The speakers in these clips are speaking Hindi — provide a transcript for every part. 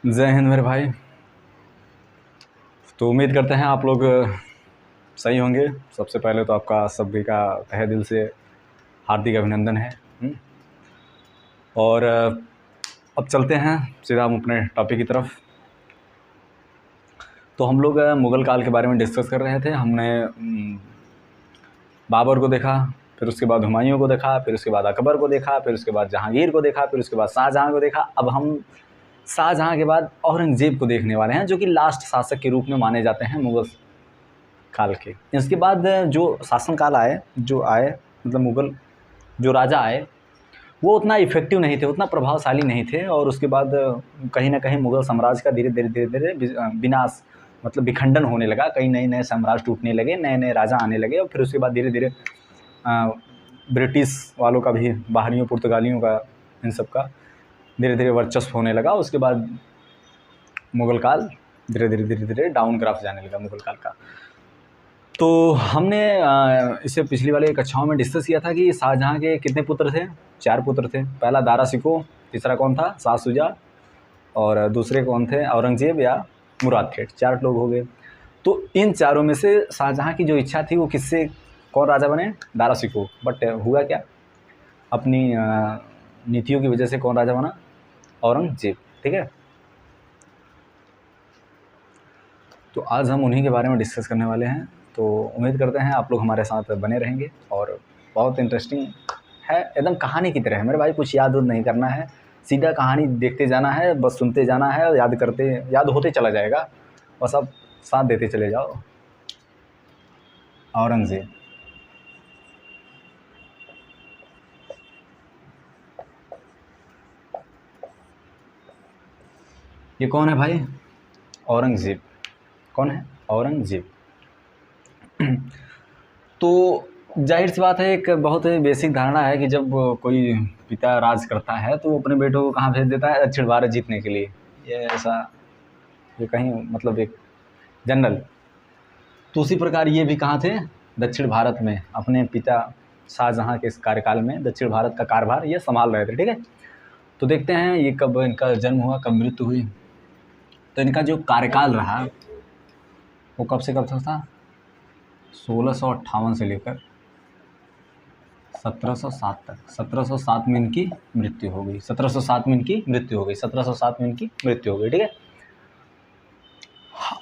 जय हिंद मेरे भाई। तो उम्मीद करते हैं आप लोग सही होंगे। सबसे पहले तो आपका सभी का तहे दिल से हार्दिक अभिनंदन है। और अब चलते हैं सीधा हम अपने टॉपिक की तरफ। तो हम लोग मुग़ल काल के बारे में डिस्कस कर रहे थे। हमने बाबर को देखा, फिर उसके बाद हुमायूं को देखा, फिर उसके बाद अकबर को देखा, फिर उसके बाद जहांगीर को देखा, फिर उसके बाद शाहजहाँ को देखा। अब हम शाहजहाँ के बाद औरंगज़ेब को देखने वाले हैं, जो कि लास्ट शासक के रूप में माने जाते हैं मुग़ल काल के। इसके बाद जो शासन काल आए मतलब मुग़ल जो राजा आए वो उतना इफ़ेक्टिव नहीं थे, उतना प्रभावशाली नहीं थे। और उसके बाद कहीं ना कहीं मुग़ल साम्राज्य का धीरे धीरे विनाश मतलब विखंडन होने लगा। कई नए नए साम्राज्य टूटने लगे, नए नए राजा आने लगे। और फिर उसके बाद धीरे धीरे ब्रिटिश वालों का भी, बाहरियों पुर्तगालियों का, इन सब का धीरे धीरे वर्चस्व होने लगा। उसके बाद मुग़ल काल धीरे धीरे डाउन ग्राफ जाने लगा मुग़ल काल का। तो हमने इससे पिछली वाले कक्षाओं में डिस्कस किया था कि शाहजहाँ के कितने पुत्र थे? 4 पुत्र थे। पहला दारा शिकोह, तीसरा कौन था? शाह शुजा, और दूसरे कौन थे? औरंगज़ेब या मुराद खेट। 4 लोग हो गए। तो इन चारों में से शाहजहाँ की जो इच्छा थी वो किससे कौन राजा बने? दारा शिकोह। बट हुआ क्या? अपनी नीतियों की वजह से कौन राजा बना? औरंगज़ेब। ठीक है। तो आज हम उन्हीं के बारे में डिस्कस करने वाले हैं। तो उम्मीद करते हैं आप लोग हमारे साथ बने रहेंगे। और बहुत इंटरेस्टिंग है, एकदम कहानी की तरह है मेरे भाई। कुछ याद नहीं करना है, सीधा कहानी देखते जाना है, बस सुनते जाना है और याद होते चला जाएगा। बस आप साथ देते चले जाओ। औरंगज़ेब, ये कौन है भाई? औरंगज़ेब। कौन है? औरंगज़ेब। तो जाहिर सी बात है, एक बहुत ही बेसिक धारणा है कि जब कोई पिता राज करता है तो वो अपने बेटों को कहाँ भेज देता है? दक्षिण भारत जीतने के लिए। ये कहीं मतलब एक जनरल। तो उसी प्रकार ये भी कहाँ थे? दक्षिण भारत में अपने पिता शाहजहाँ के इस कार्यकाल में दक्षिण भारत का कारभार ये संभाल रहे थे। ठीक है। तो देखते हैं ये कब इनका जन्म हुआ, कब मृत्यु हुई। तो इनका जो कार्यकाल रहा वो कब से कब तक था? 1658 से लेकर 1707 तक। 1707 में इनकी मृत्यु हो गई। 1707 में इनकी मृत्यु हो गई। 1707 में इनकी मृत्यु हो गई। ठीक है।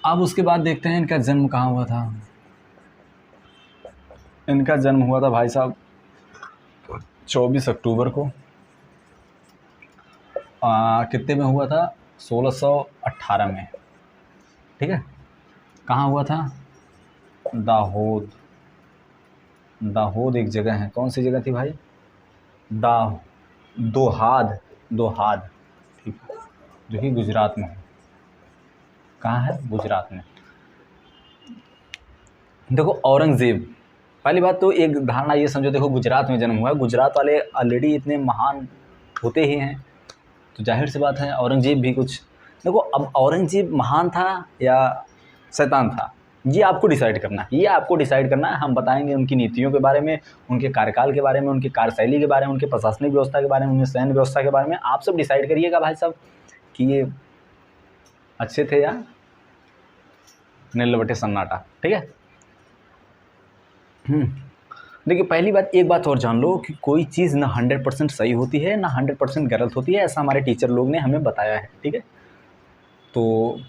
अब उसके बाद देखते हैं इनका जन्म कहाँ हुआ था। इनका जन्म हुआ था भाई साहब 24 अक्टूबर को। कितने में हुआ था? 1618 में। ठीक है। कहाँ हुआ था? दाहोद। दाहोद एक जगह है। कौन सी जगह थी भाई? दोहाद। दोहाद, ठीक है, जो कि गुजरात में है। कहाँ है? गुजरात में। देखो औरंगज़ेब, पहली बात तो एक धारणा ये समझो, देखो गुजरात में जन्म हुआ है। गुजरात वाले ऑलरेडी इतने महान होते ही हैं, तो जाहिर सी बात है औरंगज़ेब भी कुछ। देखो अब औरंगज़ेब महान था या शैतान था, ये आपको डिसाइड करना है। हम बताएंगे उनकी नीतियों के बारे में, उनके कार्यकाल के बारे में, उनकी कार्यशैली के बारे में, उनके प्रशासनिक व्यवस्था के बारे में, उनकी सैन्य व्यवस्था के बारे में। आप सब डिसाइड करिएगा भाई साहब कि ये अच्छे थे या नीलबटे सन्नाटा। ठीक है। देखिए पहली बात, एक बात और जान लो कि कोई चीज़ ना 100% सही होती है ना 100% गलत होती है, ऐसा हमारे टीचर लोग ने हमें बताया है। ठीक है। तो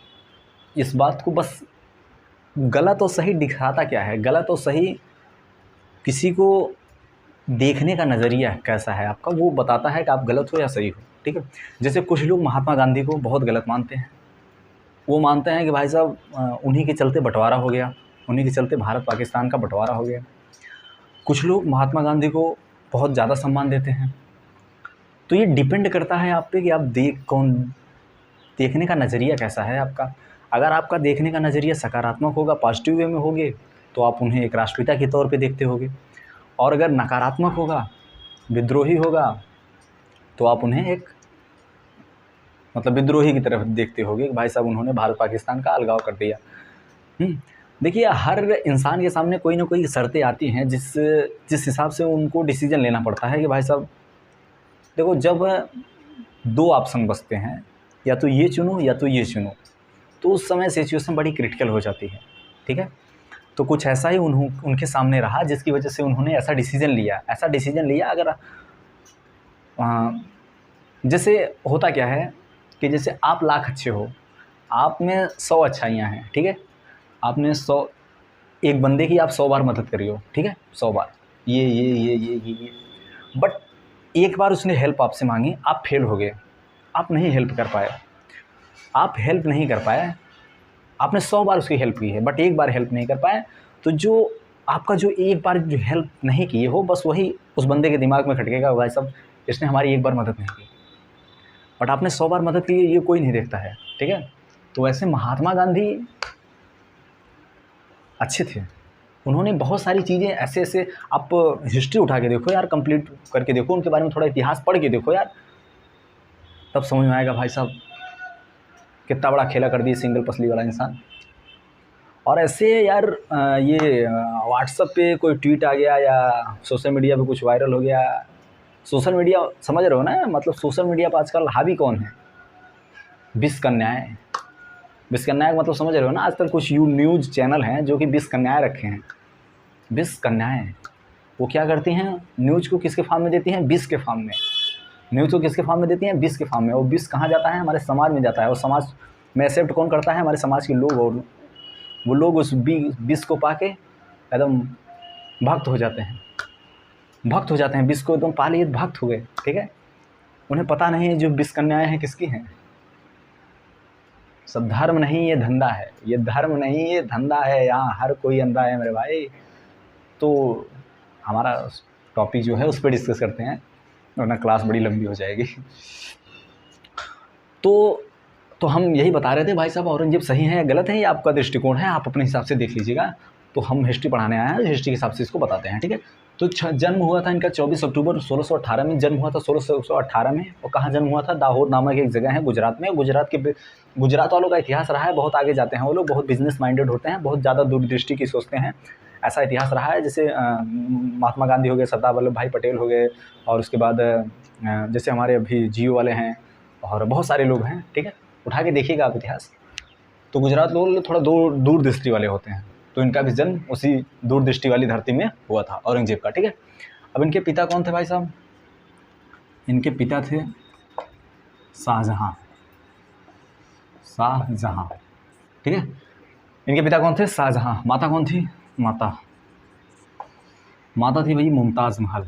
इस बात को बस, गलत और सही दिखाता क्या है? गलत और सही किसी को देखने का नज़रिया कैसा है आपका, वो बताता है कि आप गलत हो या सही हो। ठीक है। जैसे कुछ लोग महात्मा गांधी को बहुत गलत मानते हैं। वो मानते हैं कि भाई साहब उन्हीं के चलते बंटवारा हो गया, उन्हीं के चलते भारत पाकिस्तान का बंटवारा हो गया। कुछ लोग महात्मा गांधी को बहुत ज़्यादा सम्मान देते हैं। तो ये डिपेंड करता है आप पे कि आप देखने का नज़रिया कैसा है आपका। अगर आपका देखने का नज़रिया सकारात्मक होगा, पॉजिटिव वे में होगे, तो आप उन्हें एक राष्ट्रपिता के तौर पे देखते होगे। और अगर नकारात्मक होगा, विद्रोही होगा, तो आप उन्हें एक मतलब विद्रोही की तरफ देखते होगे कि भाई साहब उन्होंने भारत पाकिस्तान का अलगाव कर दिया। देखिए हर इंसान के सामने कोई ना कोई शर्तें आती हैं जिस हिसाब से उनको डिसीजन लेना पड़ता है कि भाई साहब देखो, जब 2 ऑप्शन बचते हैं या तो ये चुनो या तो ये चुनो। तो उस समय सिचुएशन बड़ी क्रिटिकल हो जाती है, ठीक है। तो कुछ ऐसा ही उनके सामने रहा जिसकी वजह से उन्होंने ऐसा डिसीजन लिया। अगर जैसे होता क्या है कि जैसे आप लाख अच्छे हो, आप में 100 अच्छाइयाँ हैं, ठीक है। आपने 100 एक बंदे की आप 100 बार मदद करी हो, ठीक है, 100 बार ये, बट एक बार उसने हेल्प आपसे मांगी, आप फेल हो गए, आप नहीं हेल्प कर पाए, आपने 100 बार उसकी हेल्प की है बट एक बार हेल्प नहीं कर पाए। तो जो आपका जो एक बार जो हेल्प नहीं की हो, बस वही उस बंदे के दिमाग में खटकेगा, भाई साहब इसने हमारी एक बार मदद नहीं की, बट आपने 100 बार मदद की, ये कोई नहीं देखता है, ठीक है। तो वैसे महात्मा गांधी अच्छे थे, उन्होंने बहुत सारी चीज़ें ऐसे आप हिस्ट्री उठा के देखो यार, कंप्लीट करके देखो, उनके बारे में थोड़ा इतिहास पढ़ के देखो यार, तब समझ में आएगा भाई साहब कितना बड़ा खेला कर दिया सिंगल पसली वाला इंसान। और ऐसे यार ये व्हाट्सएप पे कोई ट्वीट आ गया या सोशल मीडिया पे कुछ वायरल हो गया, सोशल मीडिया समझ रहे हो ना, मतलब सोशल मीडिया पर आजकल हावी कौन है? विष कन्याएं का मतलब समझ रहे हो ना। आजकल कुछ न्यूज़ चैनल हैं जो कि विष कन्याएं रखे हैं। विष कन्याएं वो क्या करती हैं? न्यूज़ को किसके फॉर्म में देती हैं? विष के फॉर्म में। न्यूज़ को किसके फॉर्म में देती हैं? विष के फॉर्म में। और विष कहाँ जाता है? हमारे समाज में जाता है। और समाज में एक्सेप्ट कौन करता है? हमारे समाज के लोग। और वो लोग उस विष को पा के एकदम भक्त हो जाते हैं, विष को एकदम पा लिए, भक्त हो गए, ठीक है। उन्हें पता नहीं है जो विष कन्याएं हैं किसकी हैं। सब धर्म नहीं ये धंधा है, ये धर्म नहीं ये धंधा है, यहाँ हर कोई अंधा है मेरे भाई। तो हमारा टॉपिक जो है उस पर डिस्कस करते हैं, वरना क्लास बड़ी लंबी हो जाएगी। तो हम यही बता रहे थे भाई साहब, औरंगजेब सही है या गलत है, ये आपका दृष्टिकोण है, आप अपने हिसाब से देख लीजिएगा। तो हम हिस्ट्री पढ़ाने आए हैं, हिस्ट्री के हिसाब से इसको बताते हैं, ठीक है। तो जन्म हुआ था इनका 24 अक्टूबर 1618 में, जन्म हुआ था 1618 में। और कहाँ जन्म हुआ था? दाहोद नामक एक जगह है गुजरात में। गुजरात वालों का इतिहास रहा है, बहुत आगे जाते हैं वो लोग, बहुत बिजनेस माइंडेड होते हैं, बहुत ज़्यादा दूरदृष्टि की सोचते हैं, ऐसा इतिहास रहा है। जैसे महात्मा गांधी हो गए, सरदार वल्लभ भाई पटेल हो गए, और उसके बाद जैसे हमारे अभी जियो वाले हैं, और बहुत सारे लोग हैं, ठीक है। उठा के देखिएगा आप इतिहास। तो गुजरात लोग थोड़ा दूरदृष्टि वाले होते हैं, तो इनका भी जन्म उसी दूरदृष्टि वाली धरती में हुआ था औरंगजेब का, ठीक है। अब इनके पिता कौन थे भाई साहब? इनके पिता थे शाहजहां, ठीक है। इनके पिता कौन थे? शाहजहां। माता कौन थी? माता थी भाई मुमताज़ महल।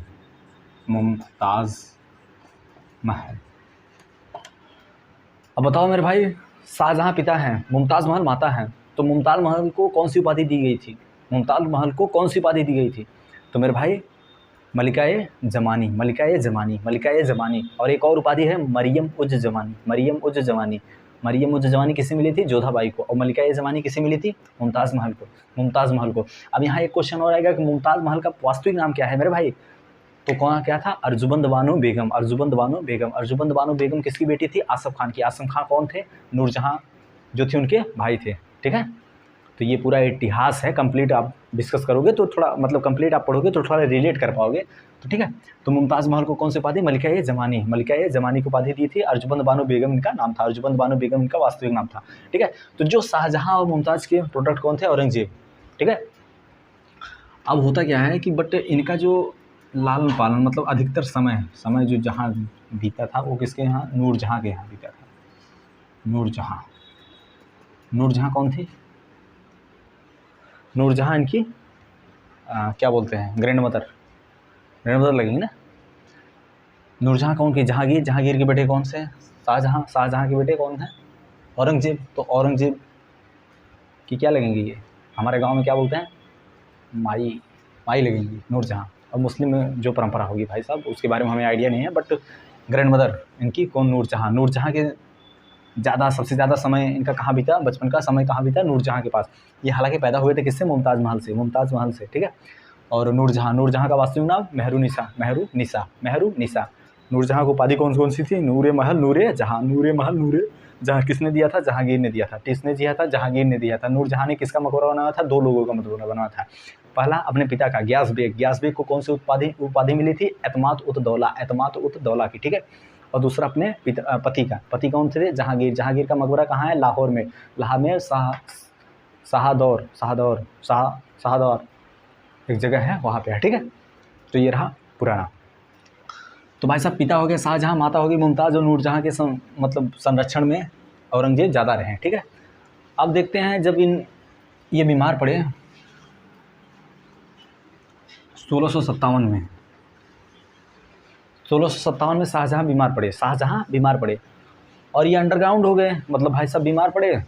अब बताओ मेरे भाई, शाहजहां पिता हैं, मुमताज़ महल माता हैं, तो मुमताज़ महल को कौन सी उपाधि दी गई थी? तो मेरे भाई मलिकाए ज़मानी। और एक और उपाधि है मरियम उज ज़मानी किसे मिली थी? जोधाबाई को। और मलिकाए ज़मानी किसे मिली थी? मुमताज़ महल को। अब यहाँ एक क्वेश्चन और आएगा कि मुमताज़ महल का वास्तविक नाम क्या है मेरे भाई? तो कौन क्या था? अर्जुबंद बानो बेगम किसकी बेटी थी? आसफ खान की। आसफ खान कौन थे? नूरजहां जो थे उनके भाई थे, ठीक है। तो ये पूरा इतिहास है, कंप्लीट आप डिस्कस करोगे तो थोड़ा मतलब कंप्लीट आप पढ़ोगे तो थोड़ा रिलेट कर पाओगे, तो ठीक है। तो मुमताज़ महल को कौन सी उपाधि? मलिकाए ज़मानी को उपाधि दी थी। अर्जुबंद बानो बेगम इनका नाम था, इनका वास्तविक नाम था, ठीक है। तो जो शाहजहां और मुमताज़ के प्रोडक्ट कौन थे? औरंगजेब, ठीक है। अब होता क्या है कि बट इनका जो लालन पालन मतलब अधिकतर समय जो जहाँ बीता था वो किसके यहाँ? नूरजहां के यहाँ बीता था। नूरजहां कौन थी? नूरजहां इनकी क्या बोलते हैं? ग्रैंड मदर लगेंगी ना। नूरजहां कौन की? जहांगीर के बेटे कौन से? शाहजहां के बेटे कौन हैं? औरंगजेब। तो औरंगजेब की क्या लगेंगी? ये हमारे गांव में क्या बोलते हैं? माई लगेंगी नूरजहां। और मुस्लिम में जो परंपरा होगी भाई साहब उसके बारे में हमें आइडिया नहीं है, बट ग्रैंड मदर इनकी कौन? नूरजहां के सबसे ज़्यादा समय इनका कहाँ बीता? बचपन का समय कहाँ बीता? नूरजहां के पास। ये हालांकि पैदा हुए थे किससे? मुमताज़ महल से, ठीक है। और नूरजहां का वास्तविक नाम मेहरू निसा। नूरजहां को उपाधि कौन सी थी? नूरे महल जहाँ किसने दिया था? जहांगीर ने दिया था। किसने दिया था? जहांगीर ने दिया था। नूरजहां ने किसका मकबरा बनाया था? 2 लोगों का मकबरा बनाया था। पहला अपने पिता का ग्यास बेग को कौन सी उपाधि मिली थी? एतमाद उत दौला की, ठीक है। और दूसरा अपने पति का। पति कौन थे? जहांगीर। जहांगीर का मकबरा कहाँ है? लाहौर में। लाहौर में शाहदौर एक जगह है, वहाँ पे है, ठीक है। तो ये रहा पुराना। तो भाई साहब, पिता हो गए शाहजहाँ, माता होगी मुमताज़ और नूरजहाँ के मतलब संरक्षण में औरंगजेब ज़्यादा रहे, ठीक है। अब देखते हैं जब ये बीमार पड़े 1657 में। 1657 में शाहजहाँ बीमार पड़े और ये अंडरग्राउंड हो गए, मतलब भाई साहब बीमार पड़े।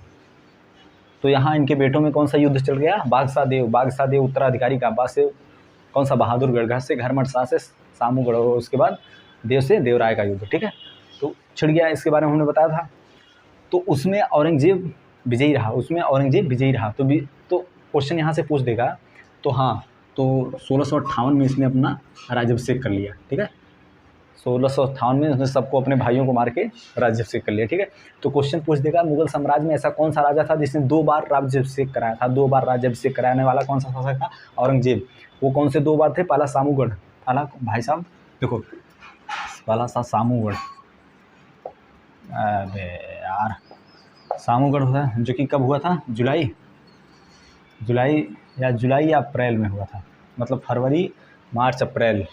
तो यहाँ इनके बेटों में कौन सा युद्ध चल गया? बागसा देव उत्तराधिकारी का अब्बास से कौन सा? बहादुरगढ़ से घरमट शाह से सामूगढ़, उसके बाद देव से देवराय का युद्ध, ठीक है। तो छिड़ गया, इसके बारे में हमने बताया था। तो उसमें औरंगजेब विजयी रहा। तो क्वेश्चन यहाँ से पूछ देगा। तो हाँ, तो 1658 में इसने अपना राज्याभिषेक कर लिया, ठीक है। 1658 में उसने सबको, अपने भाइयों को मार के राज्याभिषेक कर लिया, ठीक है। तो क्वेश्चन पूछ देगा, मुगल साम्राज्य में ऐसा कौन सा राजा था जिसने 2 बार राज्याभिषेक कराया था? 2 बार राज्याभिषेक कराने वाला कौन सा शासक था? औरंगजेब। वो कौन से 2 बार थे? पहला सामूगढ़, पहला भाई साहब देखो, पहला था सामूगढ़, अरे यार सामूगढ़ हुआ जो कि कब हुआ था? जुलाई या अप्रैल में हुआ था, मतलब फरवरी मार्च अप्रैल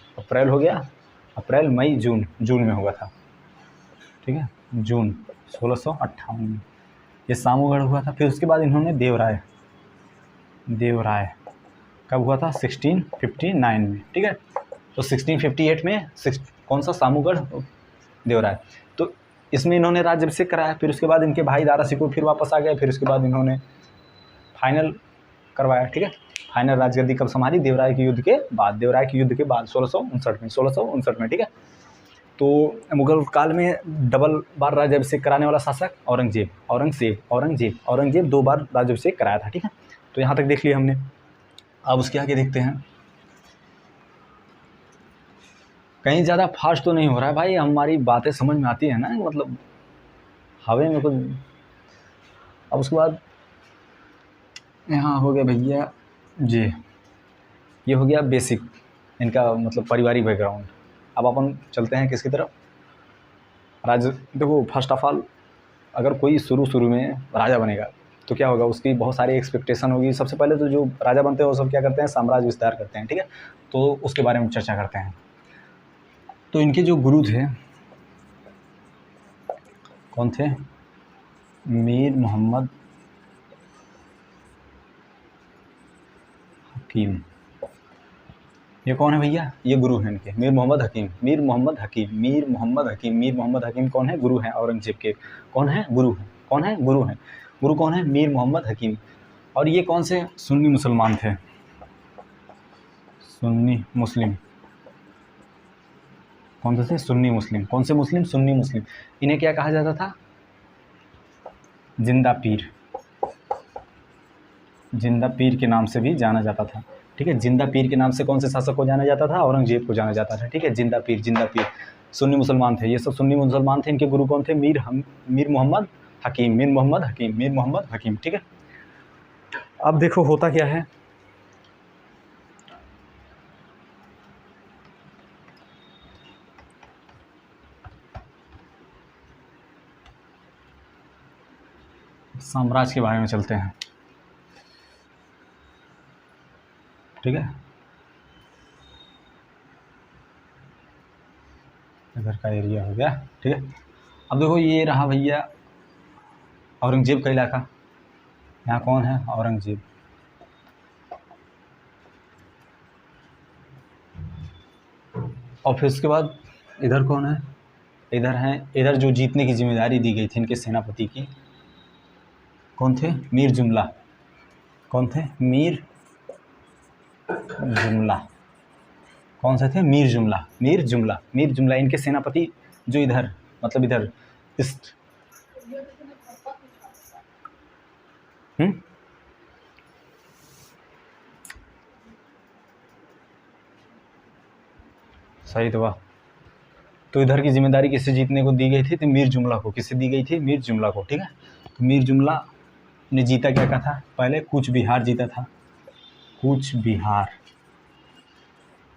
हो गया, अप्रैल मई जून में हुआ था, ठीक है। जून 1658 में ये सामूगढ़ हुआ था। फिर उसके बाद इन्होंने देवराय कब हुआ था? 1659 में, ठीक है। तो 1658 में कौन सा? सामूगढ़, देवराय। तो इसमें इन्होंने राज्याभिषेक कराया। फिर उसके बाद इनके भाई दारा सिकोह फिर वापस आ गए। फिर उसके बाद इन्होंने फाइनल करवाया, ठीक है। फाइनल राजगद्दी कब संभाली? देवराय के युद्ध के बाद 1659 में, ठीक है। तो मुगल काल में डबल बार राज्याभिषेक कराने वाला शासक औरंगजेब 2 बार राज्याभिषेक कराया था, ठीक है। तो यहाँ तक देख लिया हमने। अब उसके आगे देखते हैं। कहीं ज़्यादा फास्ट तो नहीं हो रहा है भाई? हमारी बातें समझ में आती है ना, मतलब हवे में कुछ। अब उसके बाद यहाँ हो गया भैया जी, ये हो गया बेसिक इनका, मतलब पारिवारिक बैकग्राउंड। अब अपन चलते हैं किसकी तरफ? देखो, फर्स्ट ऑफ ऑल अगर कोई शुरू में राजा बनेगा तो क्या होगा? उसकी बहुत सारी एक्सपेक्टेशन होगी। सबसे पहले तो जो राजा बनते हैं वो सब क्या करते हैं? साम्राज्य विस्तार करते हैं, ठीक है। तो उसके बारे में चर्चा करते हैं। तो इनके जो गुरु थे, कौन थे? मीर मोहम्मद हकीम। ये कौन है भैया? ये गुरु हैं इनके, मीर मोहम्मद हकीम कौन है? गुरु हैं औरंगजेब के। कौन है? गुरु हैं। गुरु कौन है? मीर मोहम्मद हकीम। और ये कौन से? सुन्नी मुसलमान थे, सुन्नी मुस्लिम। कौन से थे? सुन्नी मुस्लिम। कौन से मुस्लिम? सुन्नी मुस्लिम। इन्हें क्या कहा जाता था? जिंदा पीर के नाम से भी जाना जाता था, ठीक है। जिंदा पीर के नाम से कौन से शासक को जाना जाता था? औरंगजेब को जाना जाता था, ठीक है। जिंदा पीर। सुन्नी मुसलमान थे, ये सब सुन्नी मुसलमान थे। इनके गुरु कौन थे? मीर मोहम्मद हकीम, ठीक है। अब देखो होता क्या है। साम्राज्य के बारे में चलते हैं, ठीक है। इधर का एरिया हो गया, ठीक है। अब देखो ये रहा भैया औरंगजेब का इलाका। यहाँ कौन है? औरंगजेब। और फिर उसके बाद इधर कौन है? इधर जो जीतने की जिम्मेदारी दी गई थी इनके सेनापति की, कौन थे? मीर जुमला। कौन थे? मीर जुमला। कौन से थे? मीर जुमला इनके सेनापति जो इधर, मतलब इधर ईस्ट। सही तो वाह। तो इधर की जिम्मेदारी किससे जीतने को दी गई थी? तो मीर जुमला को। किससे दी गई थी? मीर जुमला को, ठीक है। तो मीर जुमला ने जीता क्या था? पहले कूच बिहार जीता था,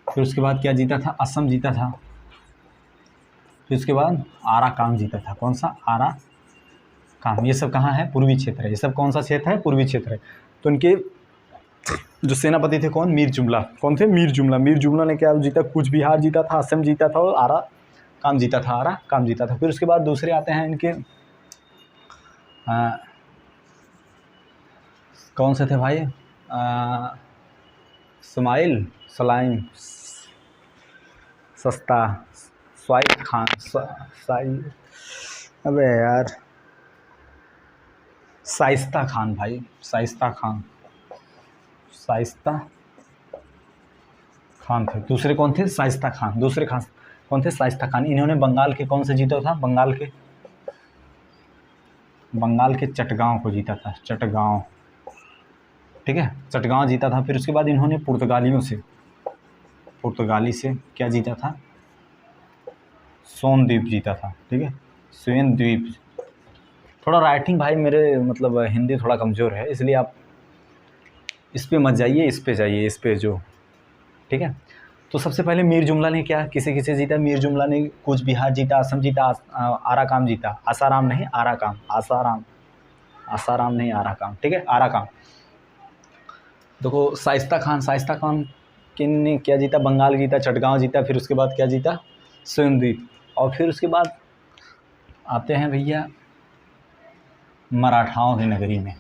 फिर उसके बाद क्या जीता था? असम जीता था, फिर उसके बाद आरा काम जीता था। कौन सा? आरा काम। ये सब कहाँ है? पूर्वी क्षेत्र है। ये सब कौन सा क्षेत्र है? पूर्वी क्षेत्र है। तो इनके जो सेनापति थे कौन? मीर जुमला। कौन थे? मीर जुमला। मीर जुमला ने क्या जीता? कूच बिहार जीता था, असम जीता था और आरा काम जीता था। आरा काम जीता था। फिर उसके बाद दूसरे आते हैं इनके कौन से थे भाई? स्माइल, सलाइम, सस्ता, स्वाइद खान, अबे यार, शाइस्ता खान भाई, शाइस्ता खान, शाइस्ता खान थे। दूसरे कौन थे? शाइस्ता खान। दूसरे खान कौन थे? शाइस्ता खान। इन्होंने बंगाल के कौन से जीता था? बंगाल के चटगांव को जीता था। चटगांव, ठीक है, चटगांव जीता था। फिर उसके बाद इन्होंने पुर्तगाली से क्या जीता था? सोन द्वीप जीता था। ठीक है, सोन द्वीप। थोड़ा राइटिंग भाई मेरे मतलब हिंदी थोड़ा कमज़ोर है, इसलिए आप इस पे मत जाइए, इस पे जाइए, इस पे जो, ठीक है। तो सबसे पहले मीर जुमला ने क्या किसे किसे जीता? मीर जुमला ने कूच बिहार जीता, असम जीता, आरा काम जीता। आसाराम नहीं, आरा काम। आसाराम नहीं, आरा काम, ठीक है, आरा काम। देखो शाइस्ता खान किन ने क्या जीता? बंगाल जीता, चटगांव जीता। फिर उसके बाद क्या जीता? सोन द्वीप। और फिर उसके बाद आते हैं भैया मराठाओं की नगरी में।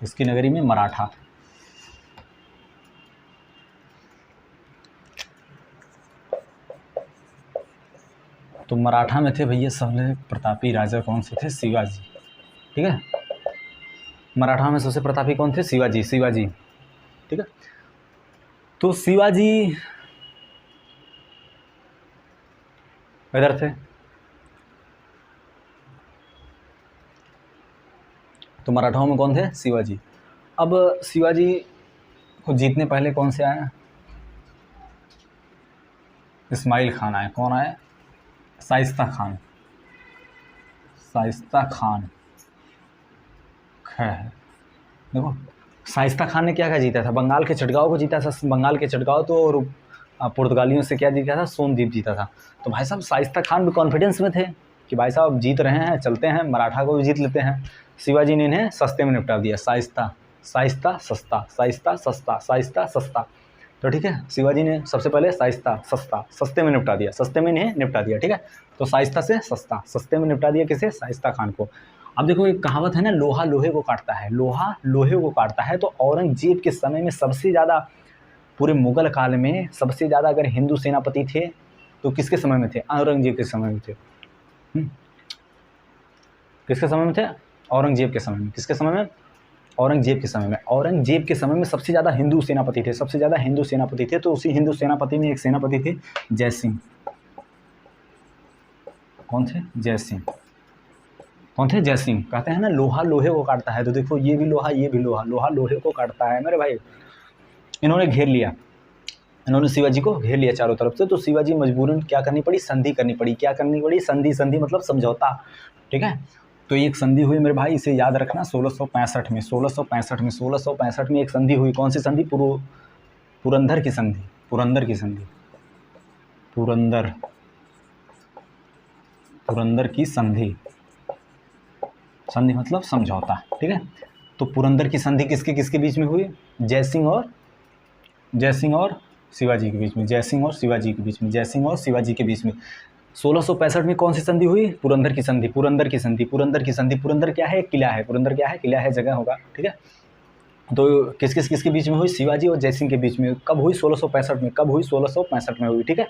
इसकी नगरी में मराठा। तो मराठा में थे भैया सबसे प्रतापी राजा कौन से थे? शिवाजी। ठीक है, मराठा में सबसे प्रतापी कौन थे? शिवाजी। ठीक है, तो शिवाजी इधर थे। तो मराठाओं में कौन थे? शिवाजी। अब शिवाजी को जीतने पहले कौन से आए? इस्माइल खान आए। कौन आए? शाइस्ता खान खैर। देखो शाइस्ता खान ने क्या क्या जीता था? बंगाल के चटगांव को जीता था। बंगाल के चटगांव तो, और पुर्तगालियों से क्या जीता था? सोन द्वीप जीता था। तो भाई साहब शाइस्ता खान भी कॉन्फिडेंस में थे कि भाई साहब जीत रहे हैं, चलते हैं, मराठा को भी जीत लेते हैं। शिवाजी ने इन्हें सस्ते में निपटा दिया। शाइस्ता सस्ता। तो ठीक है, शिवाजी ने सबसे पहले सस्ते में निपटा दिया, सस्ते में इन्हें निपटा दिया। ठीक है, तो शाइस्ता से सस्ते में निपटा दिया। किसे? शाइस्ता खान को। अब देखो एक कहावत है ना, लोहा लोहे को काटता है। लोहा लोहे को काटता है। तो औरंगजेब के समय में सबसे ज़्यादा, पूरे मुग़ल काल में सबसे ज़्यादा अगर हिंदू सेनापति थे तो किसके समय में थे? औरंगजेब के समय में थे। किसके समय में थे? औरंगजेब के समय में। किसके समय में? औरंगजेब के समय में। औरंगजेब के समय में सबसे ज़्यादा हिंदू सेनापति थे, सबसे ज़्यादा हिंदू सेनापति थे। तो उसी हिंदू सेनापति में एक सेनापति थे जय सिंह। कौन थे? जय सिंह। कौन थे? जय सिंह। कहते हैं ना लोहा लोहे को काटता है, तो देखो ये भी लोहा, ये भी लोहा, लोहा लोहे को काटता है मेरे भाई। इन्होंने घेर लिया, इन्होंने शिवाजी को घेर लिया चारों तरफ से। तो शिवाजी मजबूरन क्या करनी पड़ी? संधि करनी पड़ी। क्या करनी पड़ी? संधि मतलब समझौता। ठीक है, तो एक संधि हुई मेरे भाई, इसे याद रखना 1665 में। 1665 में एक संधि हुई। कौन सी संधि? पुरंदर की संधि। पुरंदर की संधि। पुरंदर की संधि। संधि मतलब समझौता। ठीक है, तो पुरंदर की संधि किसके किसके बीच में हुई? जय सिंह और शिवाजी के बीच में। जय सिंह और शिवाजी के बीच में। जय सिंह और शिवाजी के बीच में 1665 में कौन सी संधि हुई? पुरंदर की संधि। पुरंदर की संधि। पुरंदर की संधि। पुरंदर क्या है? किला है। पुरंदर क्या है? किला है, जगह होगा। ठीक है, तो किसके बीच में हुई? शिवाजी और जय सिंह के बीच में। कब हुई? 1665 में। कब हुई? 1665 में हुई। ठीक है,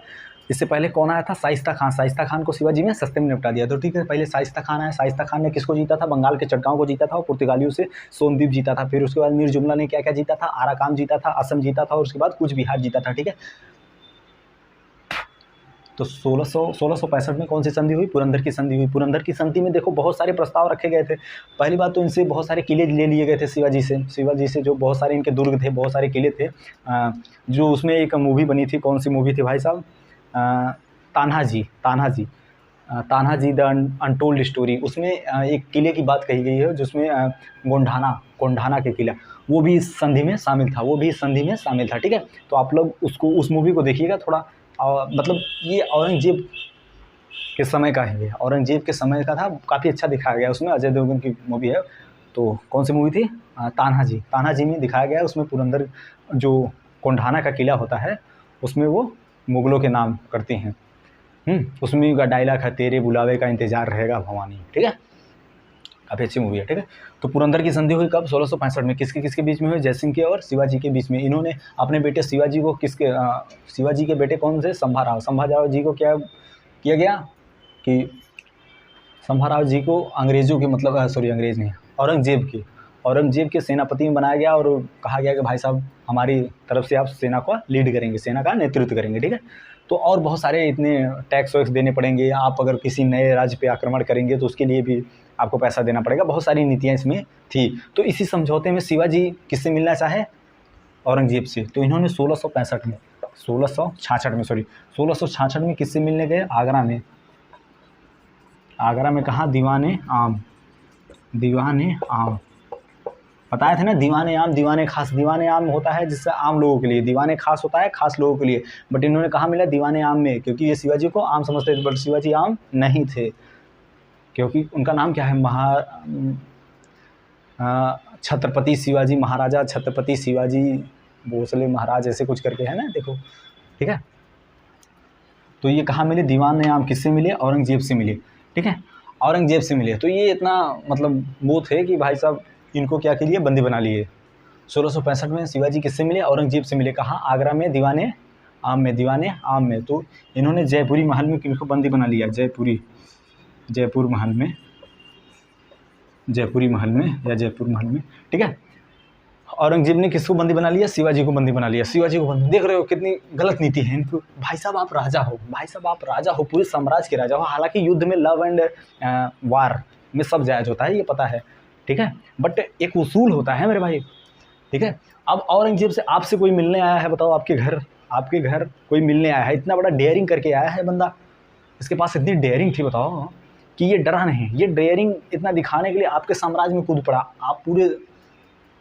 इससे पहले कौन आया था? शाइस्ता खान। शाइस्ता खान को शिवाजी ने सस्ते में निपटा दिया। तो ठीक है, पहले शाइस्ता खान आया। शाइस्ता खान ने किसको जीता था? बंगाल के चटगांव को जीता था और पुर्तगालियों से सोन द्वीप जीता था। फिर उसके बाद मीर जुमला ने क्या क्या जीता था? आरा काम जीता था, असम जीता था और उसके बाद कूच बिहार जीता था। ठीक है, तो 1665 में कौन सी संधि हुई? पुरंदर की संधि हुई। पुरंदर की संधि में देखो बहुत सारे प्रस्ताव रखे गए थे। पहली बात तो इनसे बहुत सारे किले ले लिए गए थे शिवाजी से जो बहुत सारे इनके दुर्ग थे, बहुत सारे किले थे। जो उसमें एक मूवी बनी थी, कौन सी मूवी थी भाई साहब? तान्हा जी द अनटोल्ड स्टोरी। उसमें एक किले की बात कही गई है जिसमें गोंढाना के किला, वो भी इस संधि में शामिल था। ठीक है, तो आप लोग उस मूवी को देखिएगा, थोड़ा और मतलब ये औरंगज़ेब के समय का है, ये औरंगज़ेब के समय का था। काफ़ी अच्छा दिखाया गया उसमें, अजय देवगन की मूवी है। तो कौन सी मूवी थी? तान्हाजी। तान्हाजी में दिखाया गया है, उसमें पुरंदर जो कोंढाना का किला होता है उसमें वो मुग़लों के नाम करती हैं। उसमें का डायलॉग है, तेरे बुलावे का इंतज़ार रहेगा भवानी। ठीक है, काफ़ी अच्छी मूवी है। ठीक है, तो पुरंदर की संधि हुई कब? 1665 में। किसके किसके बीच में हुई? जयसिंह के और शिवाजी के बीच में। इन्होंने अपने बेटे शिवाजी को शिवाजी के बेटे कौन से? संभाराव जी को क्या किया गया कि संभाराव जी को अंग्रेज़ों के मतलब अंग्रेज़ नहीं, औरंगज़ेब के सेनापति में बनाया गया और कहा गया कि भाई साहब हमारी तरफ से आप सेना को लीड करेंगे, सेना का नेतृत्व करेंगे। ठीक है, तो और बहुत सारे इतने टैक्स वैक्स देने पड़ेंगे, आप अगर किसी नए राज्य पे आक्रमण करेंगे तो उसके लिए भी आपको पैसा देना पड़ेगा, बहुत सारी नीतियाँ इसमें थी। तो इसी समझौते में शिवाजी किससे मिलना चाहे? औरंगज़ेब से। तो इन्होंने 1665 में 1666 में किससे मिलने गए? आगरा में। आगरा में कहाँ? दीवाने आम। बताए थे ना, दीवाने आम दीवाने खास। दीवाने आम होता है जिससे आम लोगों के लिए, दीवाने खास होता है खास लोगों के लिए। बट इन्होंने कहाँ मिला? दीवाने आम में, क्योंकि ये शिवाजी को आम समझते थे, बट शिवाजी आम नहीं थे, क्योंकि उनका नाम क्या है? छत्रपति शिवाजी महाराजा, छत्रपति शिवाजी भोसले महाराज, ऐसे कुछ करके है ना, देखो। ठीक है, तो ये कहाँ मिले? दीवाने आम। किससे मिले? औरंगज़ेब से मिले। ठीक है, औरंगज़ेब से मिले। तो ये इतना मतलब वो थे कि भाई साहब इनको क्या के लिए? बंदी बना लिए। 1665 में शिवाजी किससे मिले? औरंगज़ेब से मिले। कहाँ? आगरा में दीवाने आम में। तो इन्होंने जयपुरी महल में किनको बंदी बना लिया? जयपुर महल में। ठीक है, औरंगज़ेब ने किसको बंदी बना लिया? शिवाजी को बंदी बना लिया। शिवाजी को बंदी, देख रहे हो कितनी गलत नीति है इनको। भाई साहब आप राजा हो, पूरे साम्राज्य के राजा हो। हालांकि युद्ध में लव एंड वार में सब जायज़ होता है, ये पता है। ठीक है, बट एक उसूल होता है मेरे भाई। ठीक है, अब औरंगज़ेब से आपसे कोई मिलने आया है, बताओ, आपके घर कोई मिलने आया है, इतना बड़ा डेयरिंग करके आया है बंदा, इसके पास इतनी डेयरिंग थी, बताओ, कि ये डरा नहीं। ये डेयरिंग इतना दिखाने के लिए आपके साम्राज्य में कूद पड़ा। आप पूरे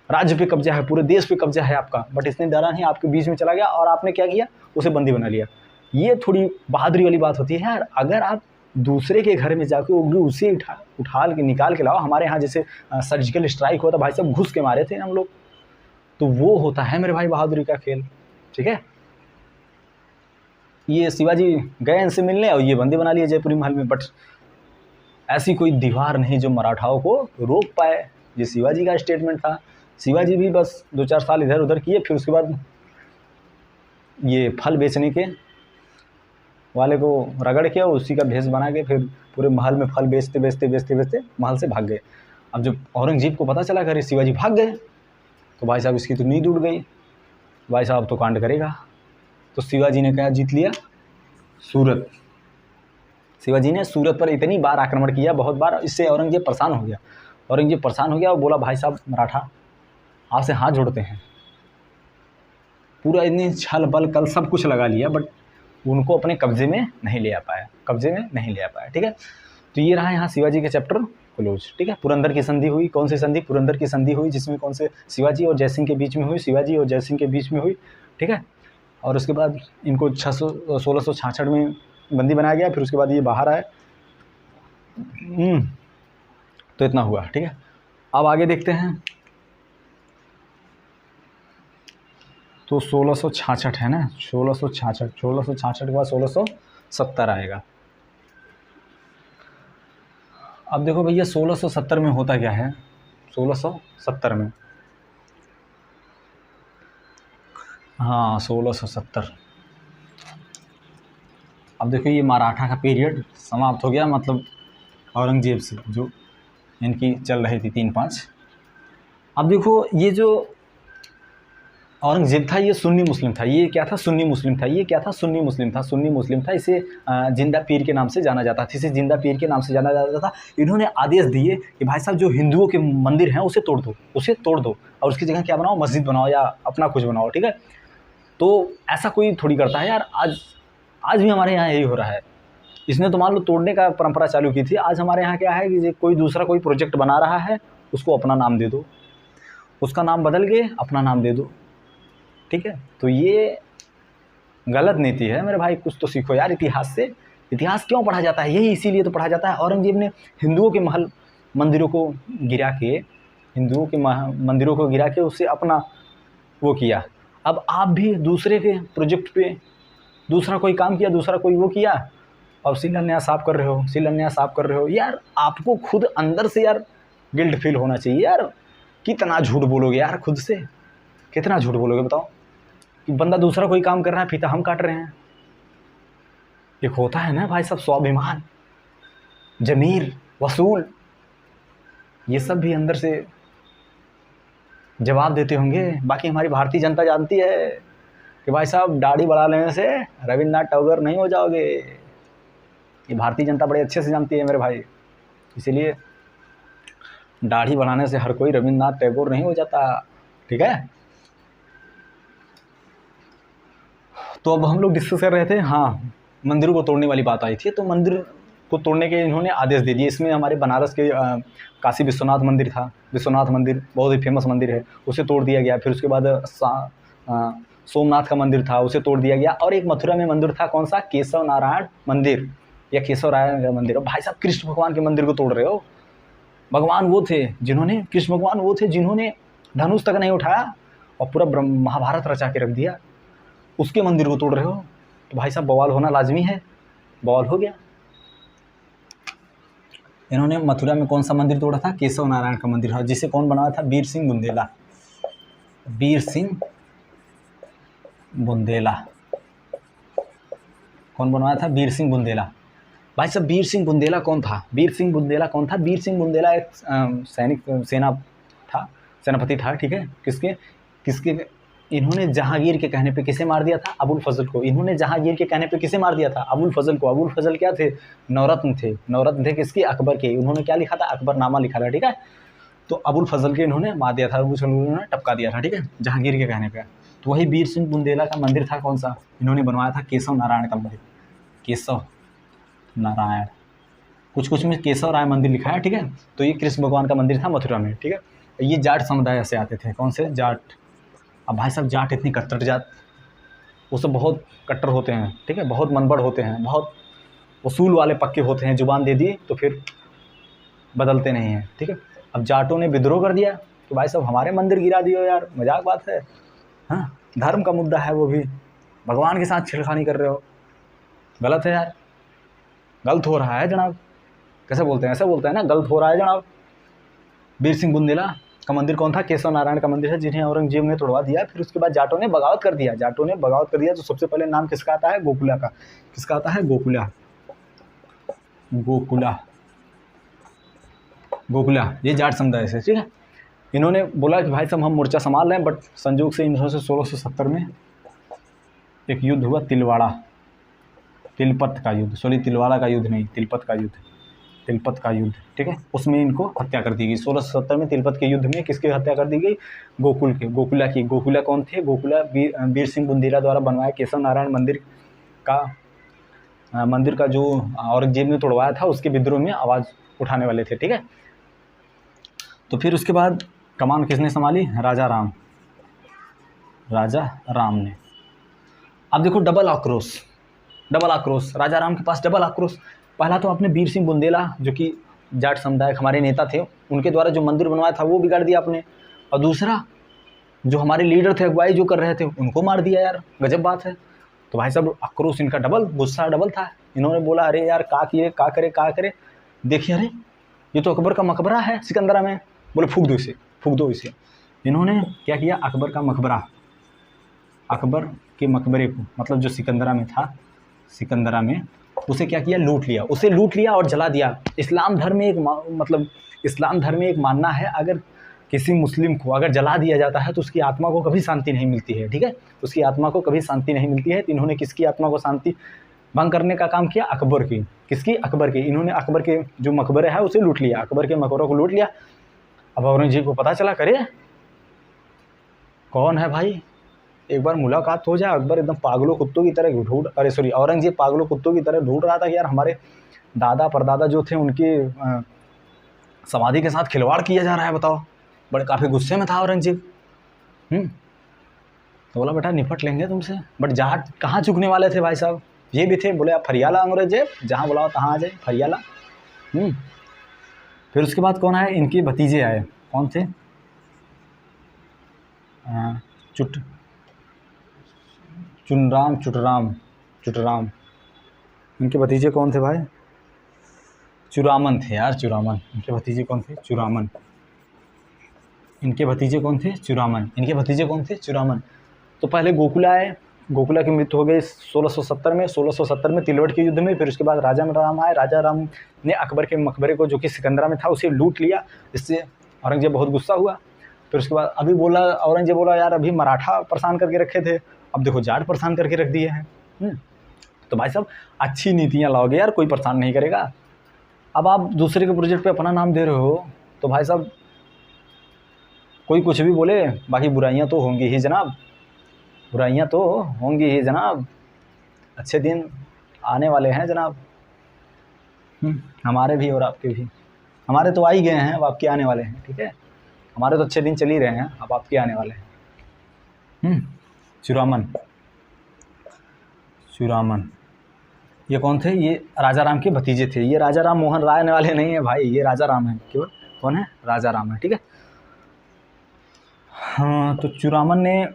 राज्य पे कब्जा है, पूरे देश पे कब्जा है आपका, बट इसने डरा नहीं, आपके बीच में चला गया और आपने क्या किया? उसे बंदी बना लिया। ये थोड़ी बहादुरी वाली बात होती है यार। अगर आप दूसरे के घर में जाके उसे उठा के निकाल के लाओ, हमारे यहाँ जैसे सर्जिकल स्ट्राइक होता, भाई साहब घुस के मारे थे हम लोग, तो वो होता है मेरे भाई बहादुरी का खेल। ठीक है, ये शिवाजी गए इनसे मिलने और ये बंदी बना लिए जयपुरी महल में। बट ऐसी कोई दीवार नहीं जो मराठाओं को रोक पाए। ये शिवाजी का स्टेटमेंट था। शिवाजी भी बस 2-4 साल इधर उधर किए, फिर उसके बाद ये फल बेचने के वाले को रगड़ के और उसी का भेष बना के फिर पूरे महल में फल बेचते महल से भाग गए। अब जब औरंगज़ेब को पता चला कि शिवाजी भाग गए, तो भाई साहब इसकी तो नींद उड़ गई। भाई साहब तो कांड करेगा। तो शिवाजी ने क्या जीत लिया? सूरत। शिवाजी ने सूरत पर इतनी बार आक्रमण किया, बहुत बार। इससे औरंगज़ेब परेशान हो गया और बोला, भाई साहब मराठा आपसे हाथ जोड़ते हैं। पूरा इतनी छल बल कल सब कुछ लगा लिया, बट उनको अपने कब्जे में नहीं ले आ पाया। ठीक है, तो ये रहा यहाँ शिवाजी के चैप्टर क्लोज। ठीक है, पुरंदर की संधि हुई। कौन सी संधि? पुरंदर की संधि हुई, जिसमें कौन से? शिवाजी और जयसिंह के बीच में हुई। ठीक है, और उसके बाद इनको 1666 में बंदी बनाया गया। फिर उसके बाद ये बाहर आए। तो इतना हुआ। ठीक है, अब आगे देखते हैं। तो 1666 है ना, 1666 के बाद 1670 आएगा। अब देखो भैया 1670 में होता क्या है? 1670 में, हाँ 1670। अब देखो ये मराठा का पीरियड समाप्त हो गया, मतलब औरंगज़ेब से जो इनकी चल रही थी 3-5। अब देखो ये जो औरंगज़ेब था, ये सुन्नी मुस्लिम था। ये क्या था? सुन्नी मुस्लिम था। इसे जिंदा पीर के नाम से जाना जाता था। इन्होंने आदेश दिए कि भाई साहब जो हिंदुओं के मंदिर हैं उसे तोड़ दो और उसकी जगह क्या बनाओ? मस्जिद बनाओ या अपना कुछ बनाओ। ठीक है, तो ऐसा कोई थोड़ी करता है यार। आज भी हमारे यहाँ यही हो रहा है। इसने तो मान लो तोड़ने का परंपरा चालू की थी। आज हमारे यहाँ क्या है कि कोई दूसरा कोई प्रोजेक्ट बना रहा है, उसको अपना नाम दे दो, उसका नाम बदल के अपना नाम दे दो। ठीक है, तो ये गलत नीति है मेरे भाई। कुछ तो सीखो यार इतिहास से। इतिहास क्यों पढ़ा जाता है? यही इसीलिए तो पढ़ा जाता है। औरंगजेब ने हिंदुओं के महल मंदिरों को गिरा के, हिंदुओं के मंदिरों को गिरा के उससे अपना वो किया। अब आप भी दूसरे के प्रोजेक्ट पे दूसरा कोई काम किया, दूसरा कोई वो किया, अब शिलान्यास आप कर रहे हो, शिलान्यास आप कर रहे हो। यार आपको खुद अंदर से यार गिल्ट फील होना चाहिए यार। कितना झूठ बोलोगे यार खुद से, कितना झूठ बोलोगे बताओ कि बंदा दूसरा कोई काम कर रहा है, फीता हम काट रहे हैं। एक होता है ना भाई सब स्वाभिमान, जमीर, वसूल, ये सब भी अंदर से जवाब देते होंगे। बाकी हमारी भारतीय जनता जानती है कि भाई साहब दाढ़ी बढ़ा लेने से रविन्द्रनाथ टैगोर नहीं हो जाओगे। ये भारतीय जनता बड़े अच्छे से जानती है मेरे भाई। इसीलिए दाढ़ी बढ़ाने से हर कोई रविन्द्रनाथ टैगोर नहीं हो जाता, ठीक है। तो अब हम लोग डिस्कस कर रहे थे, हाँ मंदिरों को तोड़ने वाली बात आई थी। तो मंदिर को तोड़ने के इन्होंने आदेश दे दिए। इसमें हमारे बनारस के काशी विश्वनाथ मंदिर था, विश्वनाथ मंदिर बहुत ही फेमस मंदिर है, उसे तोड़ दिया गया। फिर उसके बाद सोमनाथ का मंदिर था, उसे तोड़ दिया गया। और एक मथुरा में मंदिर था, कौन सा? केशव नारायण मंदिर या केशव नारायण का मंदिर। भाई साहब कृष्ण भगवान के मंदिर को तोड़ रहे हो। भगवान वो थे जिन्होंने, कृष्ण भगवान वो थे जिन्होंने धनुष तक नहीं उठाया और पूरा महाभारत रचा के रख दिया, उसके मंदिर को तोड़ रहे हो। तो भाई साहब बवाल होना लाजमी है। बवाल हो गया। इन्होंने मथुरा में कौन सा मंदिर तोड़ा था? केशव नारायण का मंदिर था, जिसे कौन बनाया था? वीर सिंह बुंदेला। वीर सिंह बुंदेला कौन बनवाया था? वीर सिंह बुंदेला। भाई साहब वीर सिंह बुंदेला कौन था? वीर सिंह बुंदेला कौन था? वीर सिंह बुंदेला एक सेना था, सेनापति था, ठीक है। किसके इन्होंने जहांगीर के कहने पे किसे मार दिया था? अबुल फजल को। इन्होंने जहांगीर के कहने पे किसे मार दिया था? अबुल फजल को। अबुल फजल क्या थे? नवरत्न थे। नवरत्न थे किसके? अकबर के। उन्होंने क्या लिखा था? अकबरनामा लिखा था, ठीक है। तो अबुल फजल के इन्होंने मार दिया था, उन्होंने टपका दिया था, ठीक है, जहांगीर के कहने पे। तो वही वीर सिंह बुंदेला का मंदिर था, कौन सा? इन्होंने बनवाया था केशव नारायण का मंदिर। केशव नारायण, कुछ में केशव राय मंदिर लिखा है, ठीक है। तो ये कृष्ण भगवान का मंदिर था मथुरा में, ठीक है। ये जाट समुदाय से आते थे। कौन से? जाट। अब भाई साहब जाट इतनी कट्टर जात, वो सब बहुत कट्टर होते हैं, ठीक है, बहुत मनबड़ होते हैं, बहुत वसूल वाले पक्के होते हैं। जुबान दे दी तो फिर बदलते नहीं हैं, ठीक है। अब जाटों ने विद्रोह कर दिया कि भाई साहब हमारे मंदिर गिरा दियो यार, मजाक बात है। हाँ, धर्म का मुद्दा है, वो भी भगवान के साथ छेड़खानी कर रहे हो, गलत है यार, गलत हो रहा है जनाब। कैसे बोलते हैं? ऐसा बोलते हैं ना, गलत हो रहा है जनाब। वीर सिंह बुंदेला का मंदिर कौन था? केशव नारायण का मंदिर है, जिन्हें औरंगजेब ने तोड़वा दिया। फिर उसके बाद जाटों ने बगावत कर दिया। जाटों ने बगावत कर दिया तो सबसे पहले नाम किसका आता है? गोकुला का। किसका आता है? गोकुला। गोकुला, गोकुला, ये जाट समुदाय से, ठीक है। इन्होंने बोला कि भाई साहब हम मोर्चा संभाल रहे हैं, बट संयोग से 1670 में एक युद्ध हुआ, तिलवाड़ा, तिलपत का युद्ध। सॉरी, तिलवाड़ा का युद्ध नहीं, तिलपत का युद्ध, तिलपत का युद्ध, ठीक है। उसमें इनको हत्या कर दी गई। 1670 में तिलपत के युद्ध में किसकी हत्या कर दी गई? गोकुल के, गोकुला की। गोकुला कौन थे? गोकुला वीर सिंह बुंदेला द्वारा बनवाया केशव नारायण मंदिर का जो औरंगजेब ने तोड़वाया था, उसके विद्रोह में आवाज़ उठाने वाले थे, ठीक है। तो फिर उसके बाद कमान किसने संभाली? राजा राम, राजा राम ने। अब देखो डबल आक्रोश, डबल आक्रोश, राजा राम के पास डबल आक्रोश। पहला तो आपने वीर सिंह बुंदेला, जो कि जाट समुदाय हमारे नेता थे, उनके द्वारा जो मंदिर बनवाया था वो बिगाड़ दिया आपने। और दूसरा जो हमारे लीडर थे, अगुवाई जो कर रहे थे, उनको मार दिया यार, गजब बात है। तो भाई साहब आक्रोश इनका डबल, गुस्सा डबल था। इन्होंने बोला अरे यार का किए, का करे, का करे। देखिए अरे ये तो अकबर का मकबरा है सिकंदरा में, बोले फूक दो इसे, फूक दो इसे। इन्होंने क्या किया? अकबर का मकबरा, अकबर के मकबरे को, मतलब जो सिकंदरा में था, सिकंदरा में उसे क्या किया? लूट लिया। उसे लूट लिया और जला दिया। इस्लाम धर्म में इस्लाम धर्म में एक मानना है, अगर किसी मुस्लिम को अगर जला दिया जाता है तो उसकी आत्मा को कभी शांति नहीं मिलती है, ठीक है, उसकी आत्मा को कभी शांति नहीं मिलती है। तो इन्होंने किसकी आत्मा को शांति भंग करने का काम किया? अकबर की। किसकी? अकबर की। इन्होंने अकबर के जो मकबरे है उसे लूट लिया, अकबर के मकबरों को लूट लिया। अब औरंगजेब को पता चला, करे कौन है भाई, एक बार मुलाकात हो जाए। अकबर एकदम पागलों कुत्तों की तरह औरंगजेब पागलों कुत्तों की तरह ढूंढ रहा था कि यार हमारे दादा परदादा जो थे उनके समाधि के साथ खिलवाड़ किया जा रहा है, बताओ। बड़े काफ़ी गुस्से में था औरंगजेब। तो बोला बेटा निपट लेंगे तुमसे, बट जाट कहाँ झुकने वाले थे भाई साहब, ये भी थे। बोले आप फरियाला अंग्रेज, जहाँ बुलाओ तहाँ आ जाए, फरियाला। फिर उसके बाद कौन आए, इनके भतीजे आए। कौन थे? चुटराम। इनके भतीजे कौन थे भाई? चुरामन थे यार, चुरामन। इनके भतीजे कौन थे? चुरामन। इनके भतीजे कौन थे? चुरामन। तो पहले गोकुला आए, गोकुला की मृत्यु हो गई 1670 में तिलवट के युद्ध में। फिर उसके बाद राजा राम आए। राजा राम ने अकबर के मकबरे को, जो कि सिकंदरा में था, उसे लूट लिया। इससे औरंगजेब बहुत गुस्सा हुआ। फिर उसके बाद औरंगजेब बोला यार अभी मराठा परेशान करके रखे थे, अब देखो जाट परेशान करके रख दिए हैं। तो भाई साहब अच्छी नीतियाँ लाओगे यार, कोई परेशान नहीं करेगा। अब आप दूसरे के प्रोजेक्ट पे अपना नाम दे रहे हो तो भाई साहब कोई कुछ भी बोले, बाकी बुराइयाँ तो होंगी ही जनाब, बुराइयाँ तो होंगी ही जनाब। अच्छे दिन आने वाले हैं जनाब, हमारे भी और आपके भी। हमारे तो आ ही गए हैं, अब आपके आने वाले हैं। ठीक है, हमारे तो अच्छे दिन चल ही रहे हैं, अब आपके आने वाले हैं। चुरामन ये कौन थे? ये राजा राम के भतीजे थे। ये राजा राम मोहन राय वाले नहीं है भाई, ये राजा राम है। क्यों? कौन है? राजा राम है। ठीक है, हाँ। तो चुरामन ने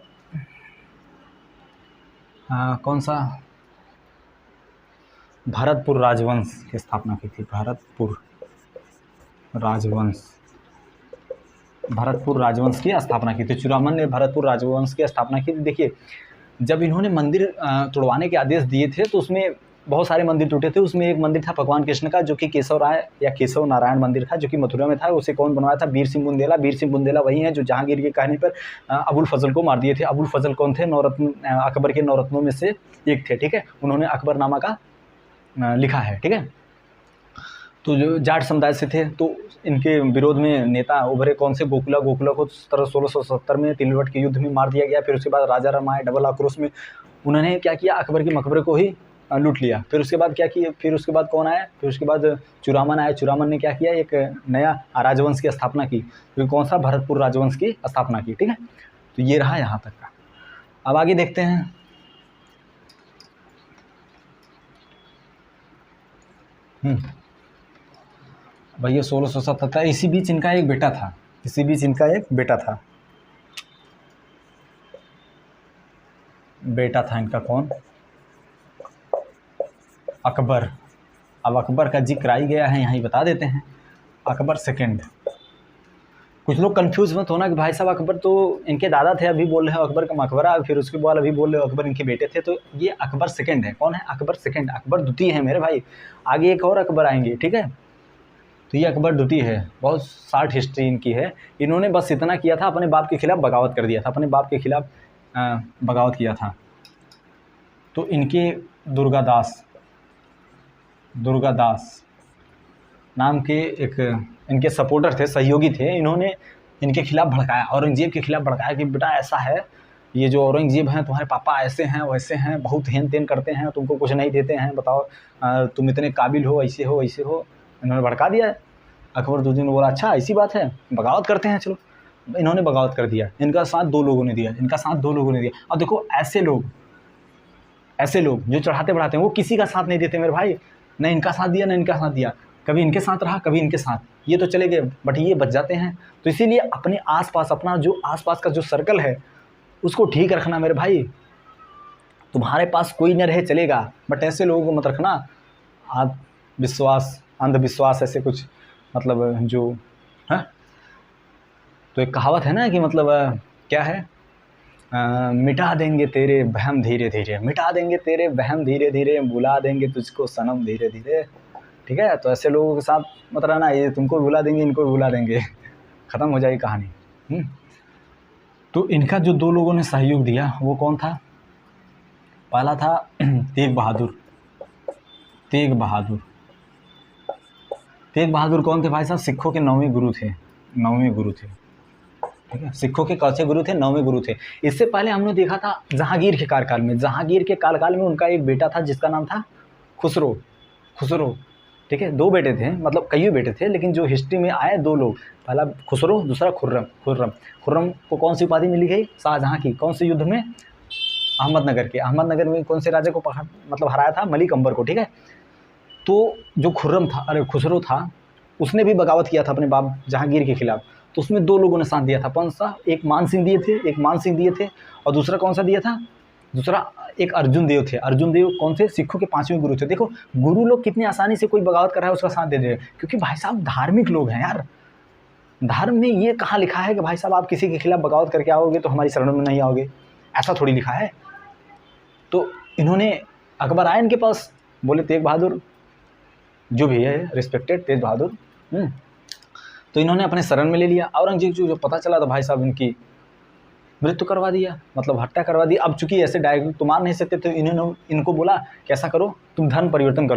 कौन सा भरतपुर राजवंश की स्थापना की थी? भरतपुर राजवंश की स्थापना की थी। चुरामन ने भरतपुर राजवंश की स्थापना की थी। देखिए, जब इन्होंने मंदिर तोड़वाने के आदेश दिए थे तो उसमें बहुत सारे मंदिर टूटे थे। उसमें एक मंदिर था भगवान कृष्ण का, जो कि केशव राय या केशव नारायण मंदिर था, जो कि मथुरा में था। उसे कौन बनवाया था? वीर सिंह बुंदेला। वीर सिंह बुंदेला वही हैं जो जहांगीर के कहने पर अबुल फजल को मार दिए थे। अबुल फजल कौन थे? अकबर के नौरत्नों में से एक थे। ठीक है, उन्होंने अकबरनामा का लिखा है। ठीक है, तो जो जाट समुदाय से थे, तो इनके विरोध में नेता उभरे। कौन से? गोकुला को 1670 में तिलवट के युद्ध में मार दिया गया। फिर उसके बाद राजा राम आए, डबल आक्रोश में उन्होंने क्या किया? अकबर के मकबरे को ही लूट लिया। फिर उसके बाद क्या किया? फिर उसके बाद कौन आया? फिर उसके बाद चुरामन आया। चुरामन ने क्या किया? एक नया राजवंश की स्थापना की। तो कौन सा? भरतपुर राजवंश की स्थापना की। ठीक है, तो ये रहा यहाँ तक का। अब आगे देखते हैं। भैया 1677, इसी बीच इनका एक बेटा था। बेटा था इनका कौन? अकबर। अब अकबर का जिक्र आ ही गया है, यहाँ ही बता देते हैं। अकबर सेकंड। कुछ लोग कंफ्यूज मत होना कि भाई साहब अकबर तो इनके दादा थे, अभी बोल रहे हो अकबर का मकबरा, फिर उसके बाद अभी बोल रहे हो अकबर इनके बेटे थे। तो ये अकबर सेकंड है। कौन है? अकबर सेकंड। अकबर द्वितीय है मेरे भाई, आगे एक और अकबर आएंगे। ठीक है, तो ये अकबर द्वितीय है। बहुत शार्ट हिस्ट्री इनकी है। इन्होंने बस इतना किया था, अपने बाप के खिलाफ बगावत कर दिया था, अपने बाप के खिलाफ बगावत किया था। तो इनके दुर्गादास नाम के एक इनके सपोर्टर थे, सहयोगी थे। इन्होंने इनके खिलाफ भड़काया, औरंगजेब के खिलाफ भड़काया कि बेटा ऐसा है, ये जो औरंगजेब हैं तुम्हारे पापा ऐसे हैं वैसे हैं, बहुत हेन तेन करते हैं, तुमको कुछ नहीं देते हैं, बताओ तुम इतने काबिल हो, ऐसे हो। इन्होंने भड़का दिया। अकबर दूसरे ने बोला अच्छा ऐसी बात है, बगावत करते हैं, चलो। इन्होंने बगावत कर दिया। इनका साथ दो लोगों ने दिया। अब देखो ऐसे लोग जो चढ़ाते बढ़ाते हैं वो किसी का साथ नहीं देते मेरे भाई, न इनका साथ दिया न इनका साथ दिया, कभी इनके साथ रहा कभी इनके साथ, ये तो चले गए बट ये बच जाते हैं। तो इसीलिए अपने आसपास, अपना जो आसपास का जो सर्कल है उसको ठीक रखना मेरे भाई। तुम्हारे पास कोई न रहे चलेगा, बट ऐसे लोगों को मत रखना। आप अंधविश्वास ऐसे कुछ मतलब जो है। तो एक कहावत है ना कि मतलब क्या है, मिटा देंगे तेरे वहम धीरे धीरे, बुला देंगे तुझको सनम धीरे धीरे। ठीक है, तो ऐसे लोगों के साथ मत रहना, ये तुमको भी भुला देंगे, इनको भी भुला देंगे, ख़त्म हो जाएगी कहानी। तो इनका जो दो लोगों ने सहयोग दिया वो कौन था? पहला था तेग बहादुर कौन थे भाई साहब? सिखों के 9वें गुरु थे। ठीक है, सिखों के कौन से गुरु थे? 9वें गुरु थे। इससे पहले हमने देखा था जहांगीर के कार्यकाल में उनका एक बेटा था जिसका नाम था खुसरो। ठीक है, 2 बेटे थे, मतलब कई बेटे थे, लेकिन जो हिस्ट्री में आए 2 लोग, पहला खुसरो, दूसरा खुर्रम को कौन सी उपाधि मिली गई? शाहजहां की। कौन से युद्ध में? अहमदनगर में कौन से राजा को मतलब हराया था? मलिक अंबर को, ठीक है। तो जो खुसरो था, उसने भी बगावत किया था अपने बाप जहांगीर के खिलाफ। तो उसमें 2 लोगों ने साथ दिया था। कौन सा? एक मान सिंह दिए थे और दूसरा कौन सा दिया था? दूसरा एक अर्जुन देव थे। अर्जुन देव कौन थे? सिखों के 5वें गुरु थे। देखो गुरु लोग कितनी आसानी से कोई बगावत कर रहा है उसका साथ दे दे, क्योंकि भाई साहब धार्मिक लोग हैं यार। धर्म में ये कहाँ लिखा है कि भाई साहब आप किसी के खिलाफ बगावत करके आओगे तो हमारी शरण में नहीं आओगे? ऐसा थोड़ी लिखा है। तो इन्होंने, अकबर आए इनके पास, बोले तेग बहादुर जो भी है, रिस्पेक्टेड तेज बहादुर, तो इन्होंने अपने शरण में ले लिया। औरंगजेब जो पता चला तो भाई साहब इनकी मृत्यु करवा दिया, मतलब हत्या करवा दी। अब चूंकि ऐसे डायरेक्ट तो मार नहीं सकते, तो इन्होंने इनको बोला कि ऐसा करो, तुम धर्म परिवर्तन कर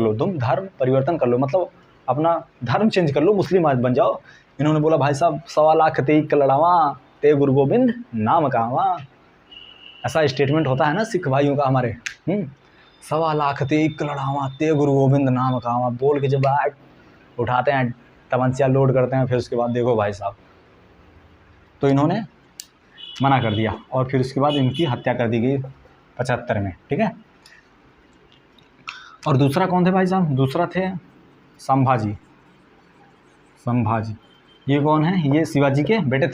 लो, मतलब अपना धर्म चेंज कर लो, मुस्लिम आज बन जाओ। इन्होंने बोला भाई साहब 1.25 लाख तेग लड़ावा, ते गुरु गोविंद नाम कहवा। ऐसा स्टेटमेंट होता है ना सिख भाइयों का हमारे, 1.25 लाख तेग लड़ावा, ते गुरु गोविंद नाम कहवा बोल के जब उठाते हैं तमंचा लोड करते हैं, फिर उसके बाद देखो भाई साहब, तो इन्होंने मना कर दिया और फिर उसके बाद इनकी हत्या कर दी गई 75 में, ठीक है। और दूसरा कौन थे भाई साहब? दूसरा थे संभाजी। ये कौन है? ये शिवाजी के बेटे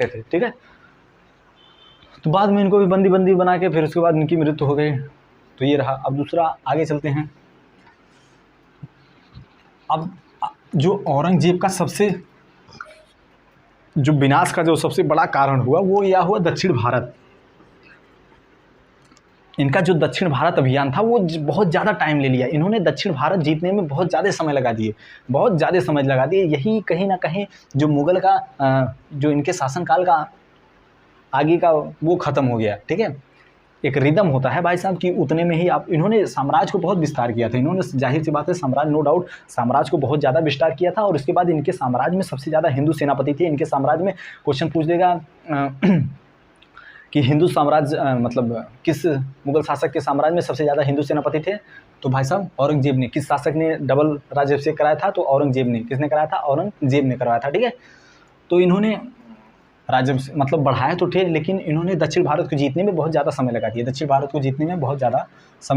थे, ठीक है। तो बाद में इनको भी बंदी बना के फिर उसके बाद इनकी मृत्यु हो गई। तो ये रहा। अब दूसरा आगे चलते हैं। अब जो औरंगजेब का सबसे जो विनाश का जो सबसे बड़ा कारण हुआ वो यह हुआ दक्षिण भारत। इनका जो दक्षिण भारत अभियान था वो बहुत ज़्यादा टाइम ले लिया। इन्होंने दक्षिण भारत जीतने में बहुत ज़्यादा समय लगा दिए। यही कहीं ना कहीं जो मुगल का जो इनके शासनकाल का आगे का वो ख़त्म हो गया, ठीक है। एक रिदम होता है भाई साहब कि उतने में ही आप, इन्होंने साम्राज्य को बहुत विस्तार किया था। इन्होंने जाहिर सी बात है साम्राज्य, नो डाउट साम्राज्य को बहुत ज़्यादा विस्तार किया था। और उसके बाद इनके साम्राज्य में सबसे ज़्यादा हिंदू सेनापति थे। इनके साम्राज्य में क्वेश्चन पूछ देगा कि हिंदू साम्राज्य मतलब किस मुगल शासक के साम्राज्य में सबसे ज़्यादा हिंदू सेनापति थे? तो भाई साहब औरंगजेब ने। किस शासक ने डबल राज्याभिषेक कराया था? तो औरंगजेब ने। किसने कराया था? औरंगजेब ने करवाया था, ठीक है। तो इन्होंने राज्य मतलब बढ़ाया तो थे, लेकिन इन्होंने दक्षिण भारत को जीतने में बहुत ज़्यादा समय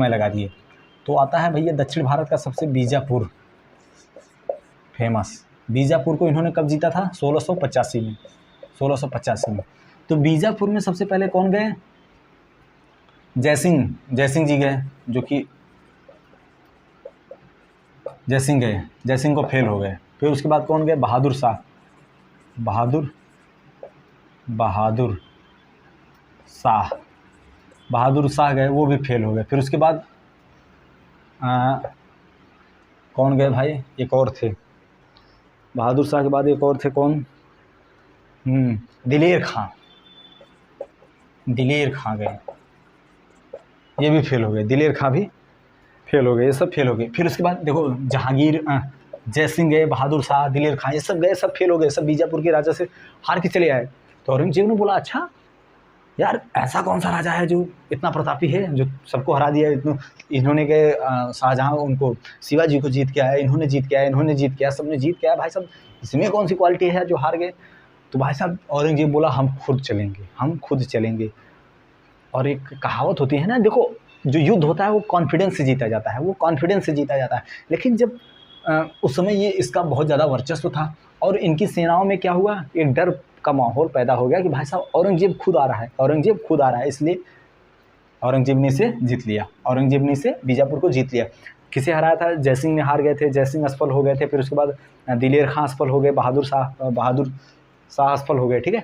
लगा दिए। तो आता है भैया दक्षिण भारत का सबसे बीजापुर, फेमस। बीजापुर को इन्होंने कब जीता था? 1685 में। तो बीजापुर में सबसे पहले कौन गए? जयसिंह जी गए, जो कि जयसिंह को फेल हो गए। फिर उसके बाद कौन गए? बहादुर शाह गए, वो भी फेल हो गए। फिर उसके बाद कौन गए भाई? एक और थे बहादुर शाह के बाद, एक और थे कौन? दिलेर खां गए, ये भी फेल हो गए। दिलेर खां भी फेल हो गए, ये सब फेल हो गए। फिर उसके बाद देखो जहांगीर, जयसिंह गए, बहादुर शाह, दिलेर खां, ये सब गए, सब फेल हो गए। सब बीजापुर के राजा से हार के चले आए। तो औरंगजेब ने बोला अच्छा यार ऐसा कौन सा राजा है जो इतना प्रतापी है, जो सबको हरा दिया। इन्होंने गए शाहजहाँ उनको, शिवाजी को जीत के आया, इन्होंने जीत के आया, सबने जीत के आया। भाई साहब इसमें कौन सी क्वालिटी है जो हार गए? तो भाई साहब औरंगजेब बोला हम खुद चलेंगे। और एक कहावत होती है ना, देखो जो युद्ध होता है वो कॉन्फिडेंस से जीता जाता है, लेकिन जब उस समय ये इसका बहुत ज़्यादा वर्चस्व था और इनकी सेनाओं में क्या हुआ, एक डर का माहौल पैदा हो गया कि भाई साहब औरंगजेब खुद आ रहा है, इसलिए औरंगजेब ने इसे जीत लिया। औरंगजेब ने इसे बीजापुर को जीत लिया। किसे हराया था? जयसिंह ने हार गए थे, जयसिंह असफल हो गए थे। फिर उसके बाद दिलेर खां असफल हो गए, बहादुर शाह असफल हो गए, ठीक है।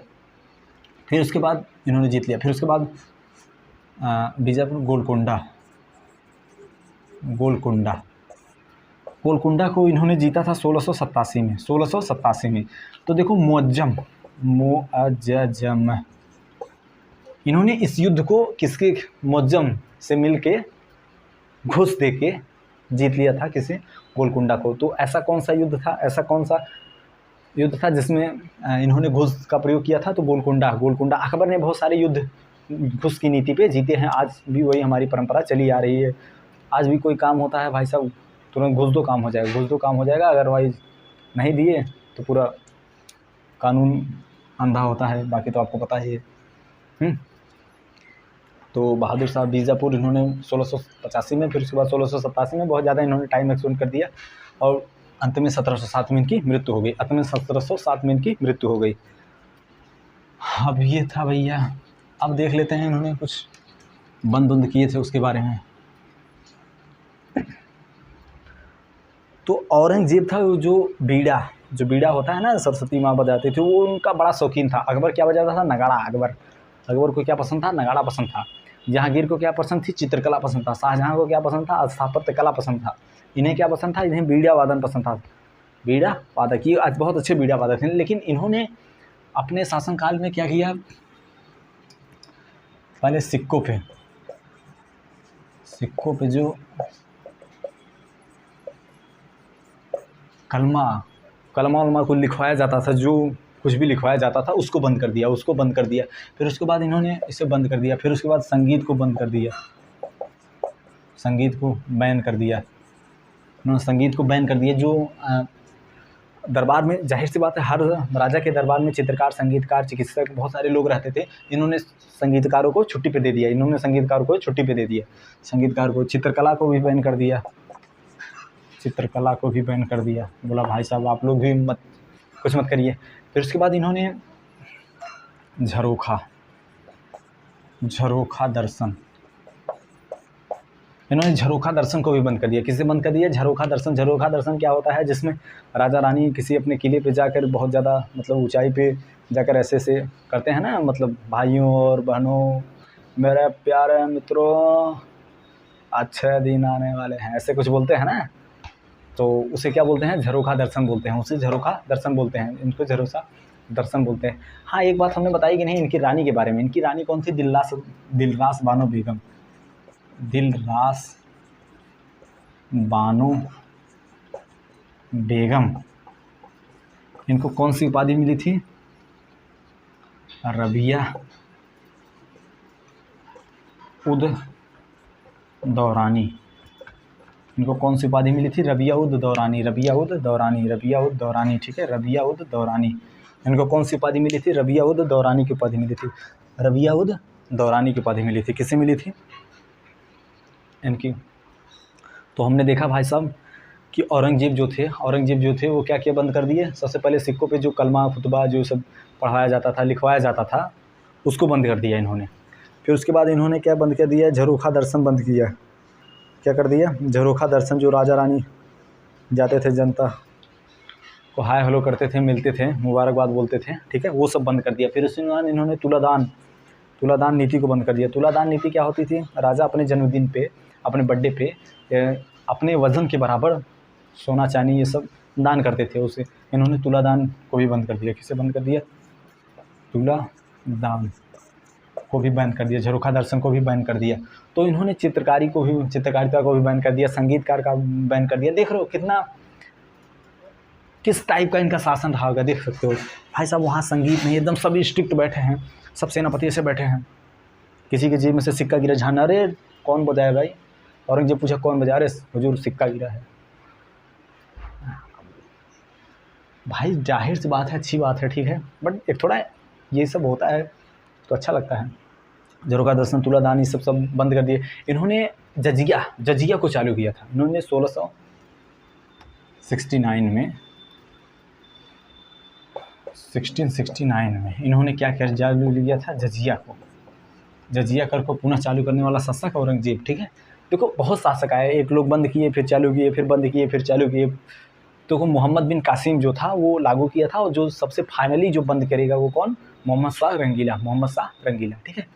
फिर उसके बाद इन्होंने जीत लिया। फिर उसके बाद बीजापुर, गोलकुंडा को इन्होंने जीता था 1687 में। तो देखो मुअज्जम, इन्होंने इस युद्ध को किसके? मुअज्जम से मिल के घुस दे के जीत लिया था। किसे? गोलकुंडा को। तो ऐसा कौन सा युद्ध था जिसमें इन्होंने घुस का प्रयोग किया था? तो गोलकुंडा। अकबर ने बहुत सारे युद्ध घुस की नीति पे जीते हैं। आज भी वही हमारी परंपरा चली आ रही है। आज भी कोई काम होता है भाई साहब तुरंत घुस दो काम हो जाएगा, अदरवाइज नहीं दिए तो पूरा कानून अंधा होता है। बाकी तो आपको पता ही है। तो बहादुर शाह बीजापुर इन्होंने 1685 में, फिर उसके बाद 1687 में बहुत ज़्यादा इन्होंने टाइम एक्सटेंड कर दिया और अंत में 1707 में इनकी मृत्यु हो गई। अंत में 1707 में इनकी मृत्यु हो गई। अब ये था भैया। अब देख लेते हैं इन्होंने कुछ बंद किए थे उसके बारे में। तो औरंगजेब था जो बीड़ा होता है ना, सरस्वती माँ बजाती थी, वो उनका बड़ा शौकीन था। अकबर क्या बजाता था? नगाड़ा। अकबर को क्या पसंद था? नगाड़ा पसंद था। जहांगीर को क्या पसंद थी? चित्रकला पसंद था। शाहजहाँ को क्या पसंद था? स्थापत्य कला पसंद था। इन्हें क्या पसंद था? इन्हें बीड़ा वादन पसंद था। बीड़ा वादक, ये आज बहुत अच्छे बीड़ा वादक थे। लेकिन इन्होंने अपने शासनकाल में क्या किया? पहले सिक्कों पे जो कलमा को लिखवाया जाता था, जो कुछ भी लिखवाया जाता था उसको बंद कर दिया। फिर उसके बाद इन्होंने इसे बंद कर दिया। फिर उसके बाद संगीत को बंद कर दिया, संगीत को बैन कर दिया। उन्होंने संगीत को बैन कर दिया। जो दरबार में, जाहिर सी बात है, हर राजा के दरबार में चित्रकार, संगीतकार, चिकित्सक, बहुत सारे लोग रहते थे। इन्होंने संगीतकारों को छुट्टी पे दे दिया। संगीतकार को, चित्रकला को भी बैन कर दिया। बोला भाई साहब आप लोग भी कुछ मत करिए। फिर उसके बाद इन्होंने झरोखा दर्शन, को भी बंद कर दिया। किसे बंद कर दिया? झरोखा दर्शन क्या होता है? जिसमें राजा रानी किसी अपने किले पे जाकर, बहुत ज़्यादा मतलब ऊंचाई पे जाकर ऐसे करते हैं ना, मतलब भाइयों और बहनों, मेरे प्यारे मित्रों, अच्छे दिन आने वाले हैं, ऐसे कुछ बोलते हैं ना, तो उसे क्या बोलते हैं? झरोखा दर्शन बोलते हैं। इनको झरोखा दर्शन बोलते हैं। हाँ, एक बात हमने बताई कि नहीं इनकी रानी के बारे में। इनकी रानी कौन थी? दिलरास बानो बेगम। इनको कौन सी उपाधि मिली थी? रबिया उद दौरानी। इनको कौन सी उपाधि मिली थी? रबिया उद दौरानी, ठीक है, रबिया उद दौरानी। इनको कौन सी उपाधि मिली थी? रबिया उद दौरानी की उपाधि मिली थी। किससे मिली थी इनकी? तो हमने देखा भाई साहब कि औरंगजेब जो थे वो क्या बंद कर दिए? सबसे पहले सिक्कों पे जो कलमा खुतबा जो सब पढ़ाया जाता था, लिखवाया जाता था, उसको बंद कर दिया इन्होंने। फिर उसके बाद इन्होंने क्या बंद कर दिया? झरोखा दर्शन बंद किया। क्या कर दिया? झरोखा दर्शन, जो राजा रानी जाते थे, जनता को हाय हेलो करते थे, मिलते थे, मुबारकबाद बोलते थे, ठीक है, वो सब बंद कर दिया। फिर उसके बाद इन्होंने तुलादान नीति को बंद कर दिया। तुलादान नीति क्या होती थी? राजा अपने जन्मदिन पे, अपने बर्थडे पे अपने वज़न के बराबर सोना चांदी ये सब दान करते थे। उसे इन्होंने तुलादान को भी बंद कर दिया। किसे बंद कर दिया? तुलादान को भी बैन कर दिया। झरोखा दर्शन को भी बैन कर दिया। तो इन्होंने चित्रकारिता को भी बैन कर दिया, संगीतकार का बैन कर दिया। देख रहे हो किस टाइप का इनका शासन रहा होगा, देख सकते हो भाई साहब। वहाँ संगीत नहीं, एकदम सभी स्ट्रिक्ट बैठे हैं, सब सेनापति ऐसे बैठे हैं। किसी के जेब में से सिक्का गिरा, झाना, अरे कौन बजाया भाई? औरंगजेब पूछा कौन बजा? अरे हुजूर सिक्का गिरा है। भाई जाहिर सी बात है, अच्छी बात है, ठीक है, बट एक थोड़ा ये सब होता है तो अच्छा लगता है। झरोखा दर्शन, तुलादान, ये सब बंद कर दिए। इन्होंने जजिया को चालू किया था। इन्होंने 1669 में इन्होंने क्या चालू किया था? जजिया कर को पुनः चालू करने वाला शासक औरंगजेब, ठीक है। देखो बहुत शासक आए, एक लोग बंद किए, फिर चालू किए, फिर बंद किए, फिर चालू किए। तो मोहम्मद बिन कासिम जो था वो लागू किया था, और जो सबसे फाइनली जो बंद करेगा वो कौन? मोहम्मद शाह रंगीला, ठीक है।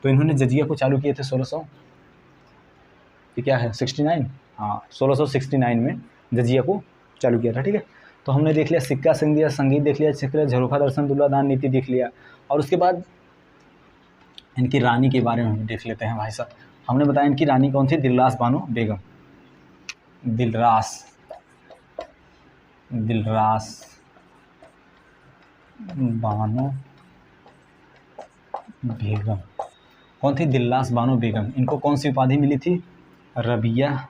तो इन्होंने जजिया को चालू किए थे 1669 में जजिया को चालू किया था, ठीक है। तो हमने देख लिया सिक्का, संगीत देख लिया, झरोखा दर्शन, तुलादान नीति देख लिया। और उसके बाद इनकी रानी के बारे में देख लेते हैं भाई साहब। हमने बताया इनकी रानी कौन थी? दिलरास बानो बेगम। दिलरास बानो बेगम कौन थी? दिलरास बानो बेगम। इनको कौन सी उपाधि मिली थी? रबिया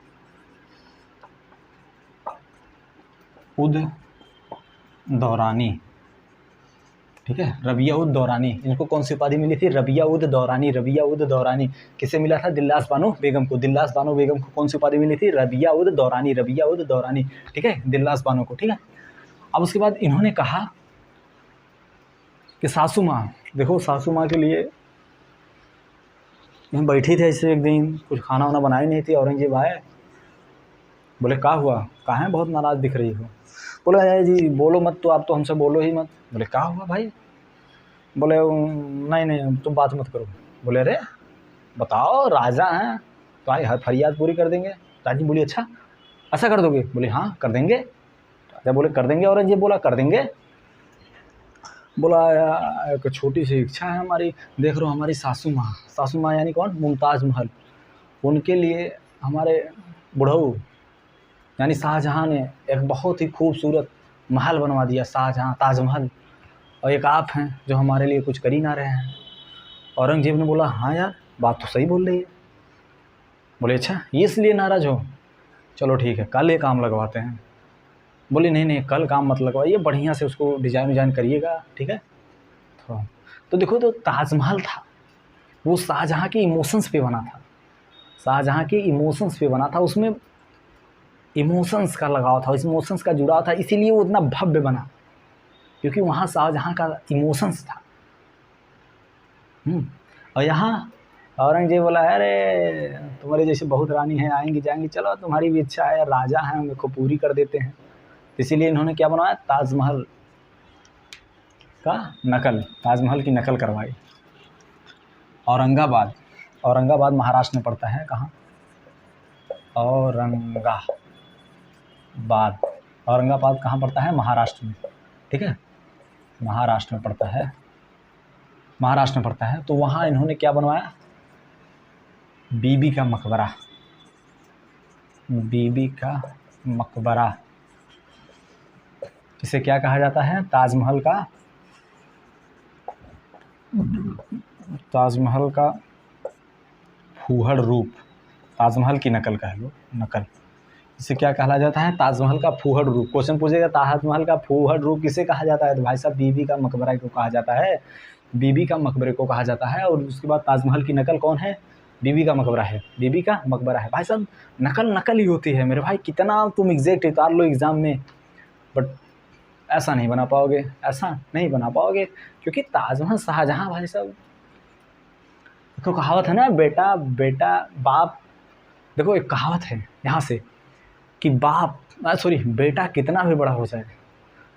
उद दौरानी, ठीक है, रबिया उद दौरानी, इनको कौन सी उपाधि मिली थी? रबिया उद दौरानी। रबिया उद दौरानी किसे मिला था? दिल्लास बानो बेगम को। दिल्लास बानो बेगम को कौन सी उपाधि मिली थी? रबिया उद दौरानी। रबिया उद दौरानी, ठीक है, दिल्लास बानो को। ठीक है, अब उसके बाद इन्होंने कहा कि सासू माँ, देखो सासू माँ के लिए यहाँ बैठी थी ऐसे, एक दिन कुछ खाना वाना बनाई नहीं थी, औरंगजेब आए, बोले क्या हुआ, कहाँ है, बहुत नाराज़ दिख रही हो। बोले अरे जी बोलो मत, तो आप तो हमसे बोलो ही मत। बोले क्या हुआ भाई? बोले नहीं नहीं तुम बात मत करो। बोले अरे बताओ, राजा हैं तो आए हर फरियाद पूरी कर देंगे। राजी बोली अच्छा ऐसा कर दोगे? बोले हाँ कर देंगे। राजा बोले कर देंगे, औरंगजेब बोला कर देंगे। बोला एक छोटी सी इच्छा है हमारी, देख रहे हो हमारी सासू माँ यानी कौन? मुमताज़ महल, उनके लिए हमारे बुढ़ऊ यानी शाहजहाँ ने एक बहुत ही खूबसूरत महल बनवा दिया, शाहजहाँ ताजमहल, और एक आप हैं जो हमारे लिए कुछ कर ही ना रहे हैं। औरंगजेब ने बोला हाँ यार बात तो सही बोल रही है। बोले अच्छा ये इसलिए नाराज़ हो? चलो ठीक है कल ये काम लगवाते हैं। बोले नहीं नहीं कल काम मत लगवाइए, बढ़िया से उसको डिज़ाइन विजाइन करिएगा, ठीक है। तो देखो तो ताजमहल था वो शाहजहाँ के इमोशंस पे बना था, शाहजहाँ के इमोशंस पे बना था, उसमें इमोशंस का लगाव था, इमोशंस का जुड़ाव था, इसीलिए वो इतना भव्य बना, क्योंकि वहाँ शाहजहाँ का इमोशंस था। और यहाँ औरंगजेब बोला अरे तुम्हारे जैसे बहुत रानी हैं आएंगी जाएंगी, चलो तुम्हारी भी इच्छा है, राजा हैं मेरे को पूरी कर देते हैं। इसीलिए इन्होंने क्या बनवाया? ताजमहल का नकल, ताजमहल की नकल करवाई। औरंगाबाद, औरंगाबाद महाराष्ट्र में पड़ता है। कहाँ? औरंगाबाद, औरंगाबाद कहाँ पड़ता है? महाराष्ट्र में, ठीक है, महाराष्ट्र में पड़ता है, महाराष्ट्र में पड़ता है। तो वहाँ इन्होंने क्या बनवाया? बीबी का मकबरा, बीबी का मकबरा। इसे क्या कहा जाता है? ताजमहल का, ताजमहल का फूहड़ रूप, ताजमहल की नकल कह लो, नकल। इसे क्या कहा जाता है? ताजमहल का फूहड़ रूप। क्वेश्चन पूछेगा ताजमहल का फूहड़ रूप किसे कहा जाता है? तो भाई साहब बीबी का मकबरा को कहा जाता है, बीबी का मकबरे को कहा जाता है। और उसके बाद ताजमहल की नकल कौन है? बीबी का मकबरा है, बीबी का मकबरा है। भाई साहब नकल नकल ही होती है मेरे भाई, कितना तुम एग्जैक्ट उतार लो एग्ज़ाम में, बट ऐसा नहीं बना पाओगे, ऐसा नहीं बना पाओगे, क्योंकि ताजमहल शाहजहाँ भाई साहब, देखो कहावत है ना, बेटा बेटा बाप, देखो एक कहावत है यहाँ से कि बाप सॉरी बेटा कितना भी बड़ा हो जाए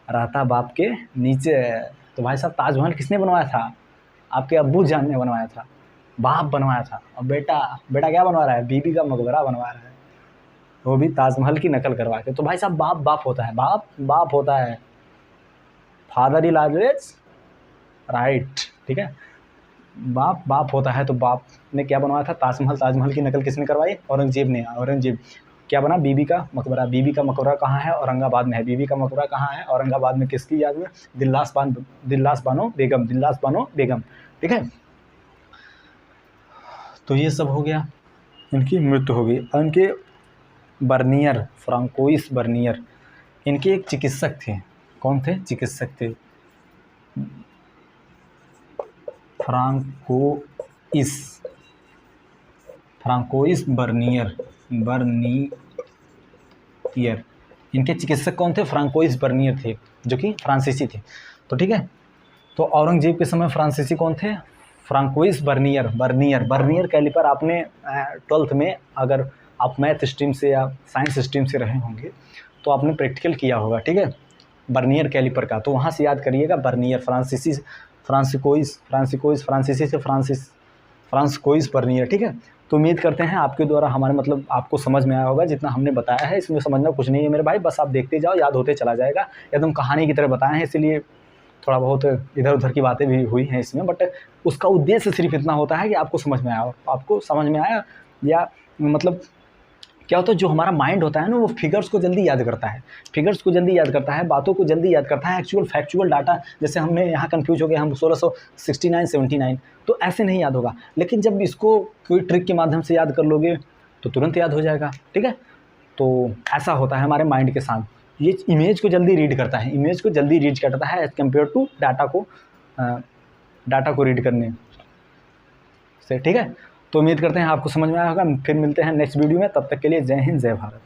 रहता बाप के नीचे है। तो भाई साहब ताजमहल किसने बनवाया था? आपके अब्बू जान ने बनवाया था, बाप बनवाया था। और बेटा बेटा क्या बनवा रहा है? बीबी का मकबरा बनवा रहा है, वो भी ताजमहल की नकल करवा के। तो भाई साहब बाप बाप होता है, बाप बाप होता है, फादर इज ऑलवेज राइट, ठीक है, बाप बाप होता है। तो बाप ने क्या बनवाया था? ताजमहल। ताजमहल की नकल किसने करवाई? औरंगजेब ने। औरंगजेब क्या बना? बीबी का मकबरा। बीबी का मकबरा कहाँ है? औरंगाबाद में है। बीबी का मकबरा कहाँ है? औरंगाबाद में। किसकी याद में? दिल्लास बानो बेगम, दिल्लास बानो बेगम, ठीक है। तो ये सब हो गया, इनकी मृत्यु हो गई। और इनके बर्नियर, फ्रांकोइस बर्नियर, इनके एक चिकित्सक थे। कौन थे? चिकित्सक थे फ्रांकोइस बर्नियर, इनके चिकित्सक कौन थे? फ्रांकोइस बर्नियर थे, जो कि फ्रांसीसी थे। तो ठीक है, तो औरंगजेब के समय फ्रांसीसी कौन थे? फ्रांकोइस बर्नियर कैलिपर। आपने 12th में अगर आप मैथ स्ट्रीम से या साइंस स्ट्रीम से रहे होंगे तो आपने प्रैक्टिकल किया होगा, ठीक है, बर्नियर कैलिपर का। तो वहाँ से याद करिएगा बर्नियर, फ्रांसीसी से फ्रांकोइस बर्नियर, ठीक है। तो उम्मीद करते हैं आपके द्वारा हमारे मतलब आपको समझ में आया होगा जितना हमने बताया है। इसमें समझना कुछ नहीं है मेरे भाई, बस आप देखते जाओ, याद होते चला जाएगा। एकदम कहानी की तरह बताए हैं, इसीलिए थोड़ा बहुत इधर उधर की बातें भी हुई हैं इसमें, बट उसका उद्देश्य सिर्फ इतना होता है कि आपको समझ में आया। आपको समझ में आया या मतलब क्या होता है, जो हमारा माइंड होता है ना, वो फिगर्स को जल्दी याद करता है, फिगर्स को जल्दी याद करता है, बातों को जल्दी याद करता है। एक्चुअल फैक्चुअल डाटा, जैसे हमने यहाँ कंफ्यूज हो गए, हम 1669-79, तो ऐसे नहीं याद होगा। लेकिन जब इसको कोई ट्रिक के माध्यम से याद कर लोगे तो तुरंत याद हो जाएगा, ठीक है। तो ऐसा होता है हमारे माइंड के साथ, ये इमेज को जल्दी रीड करता है, इमेज को जल्दी रीड करता है एज़ कम्पेयर टू डाटा को, डाटा को रीड करने से। ठीक है, तो उम्मीद करते हैं आपको समझ में आया होगा। फिर मिलते हैं नेक्स्ट वीडियो में, तब तक के लिए जय हिंद जय भारत।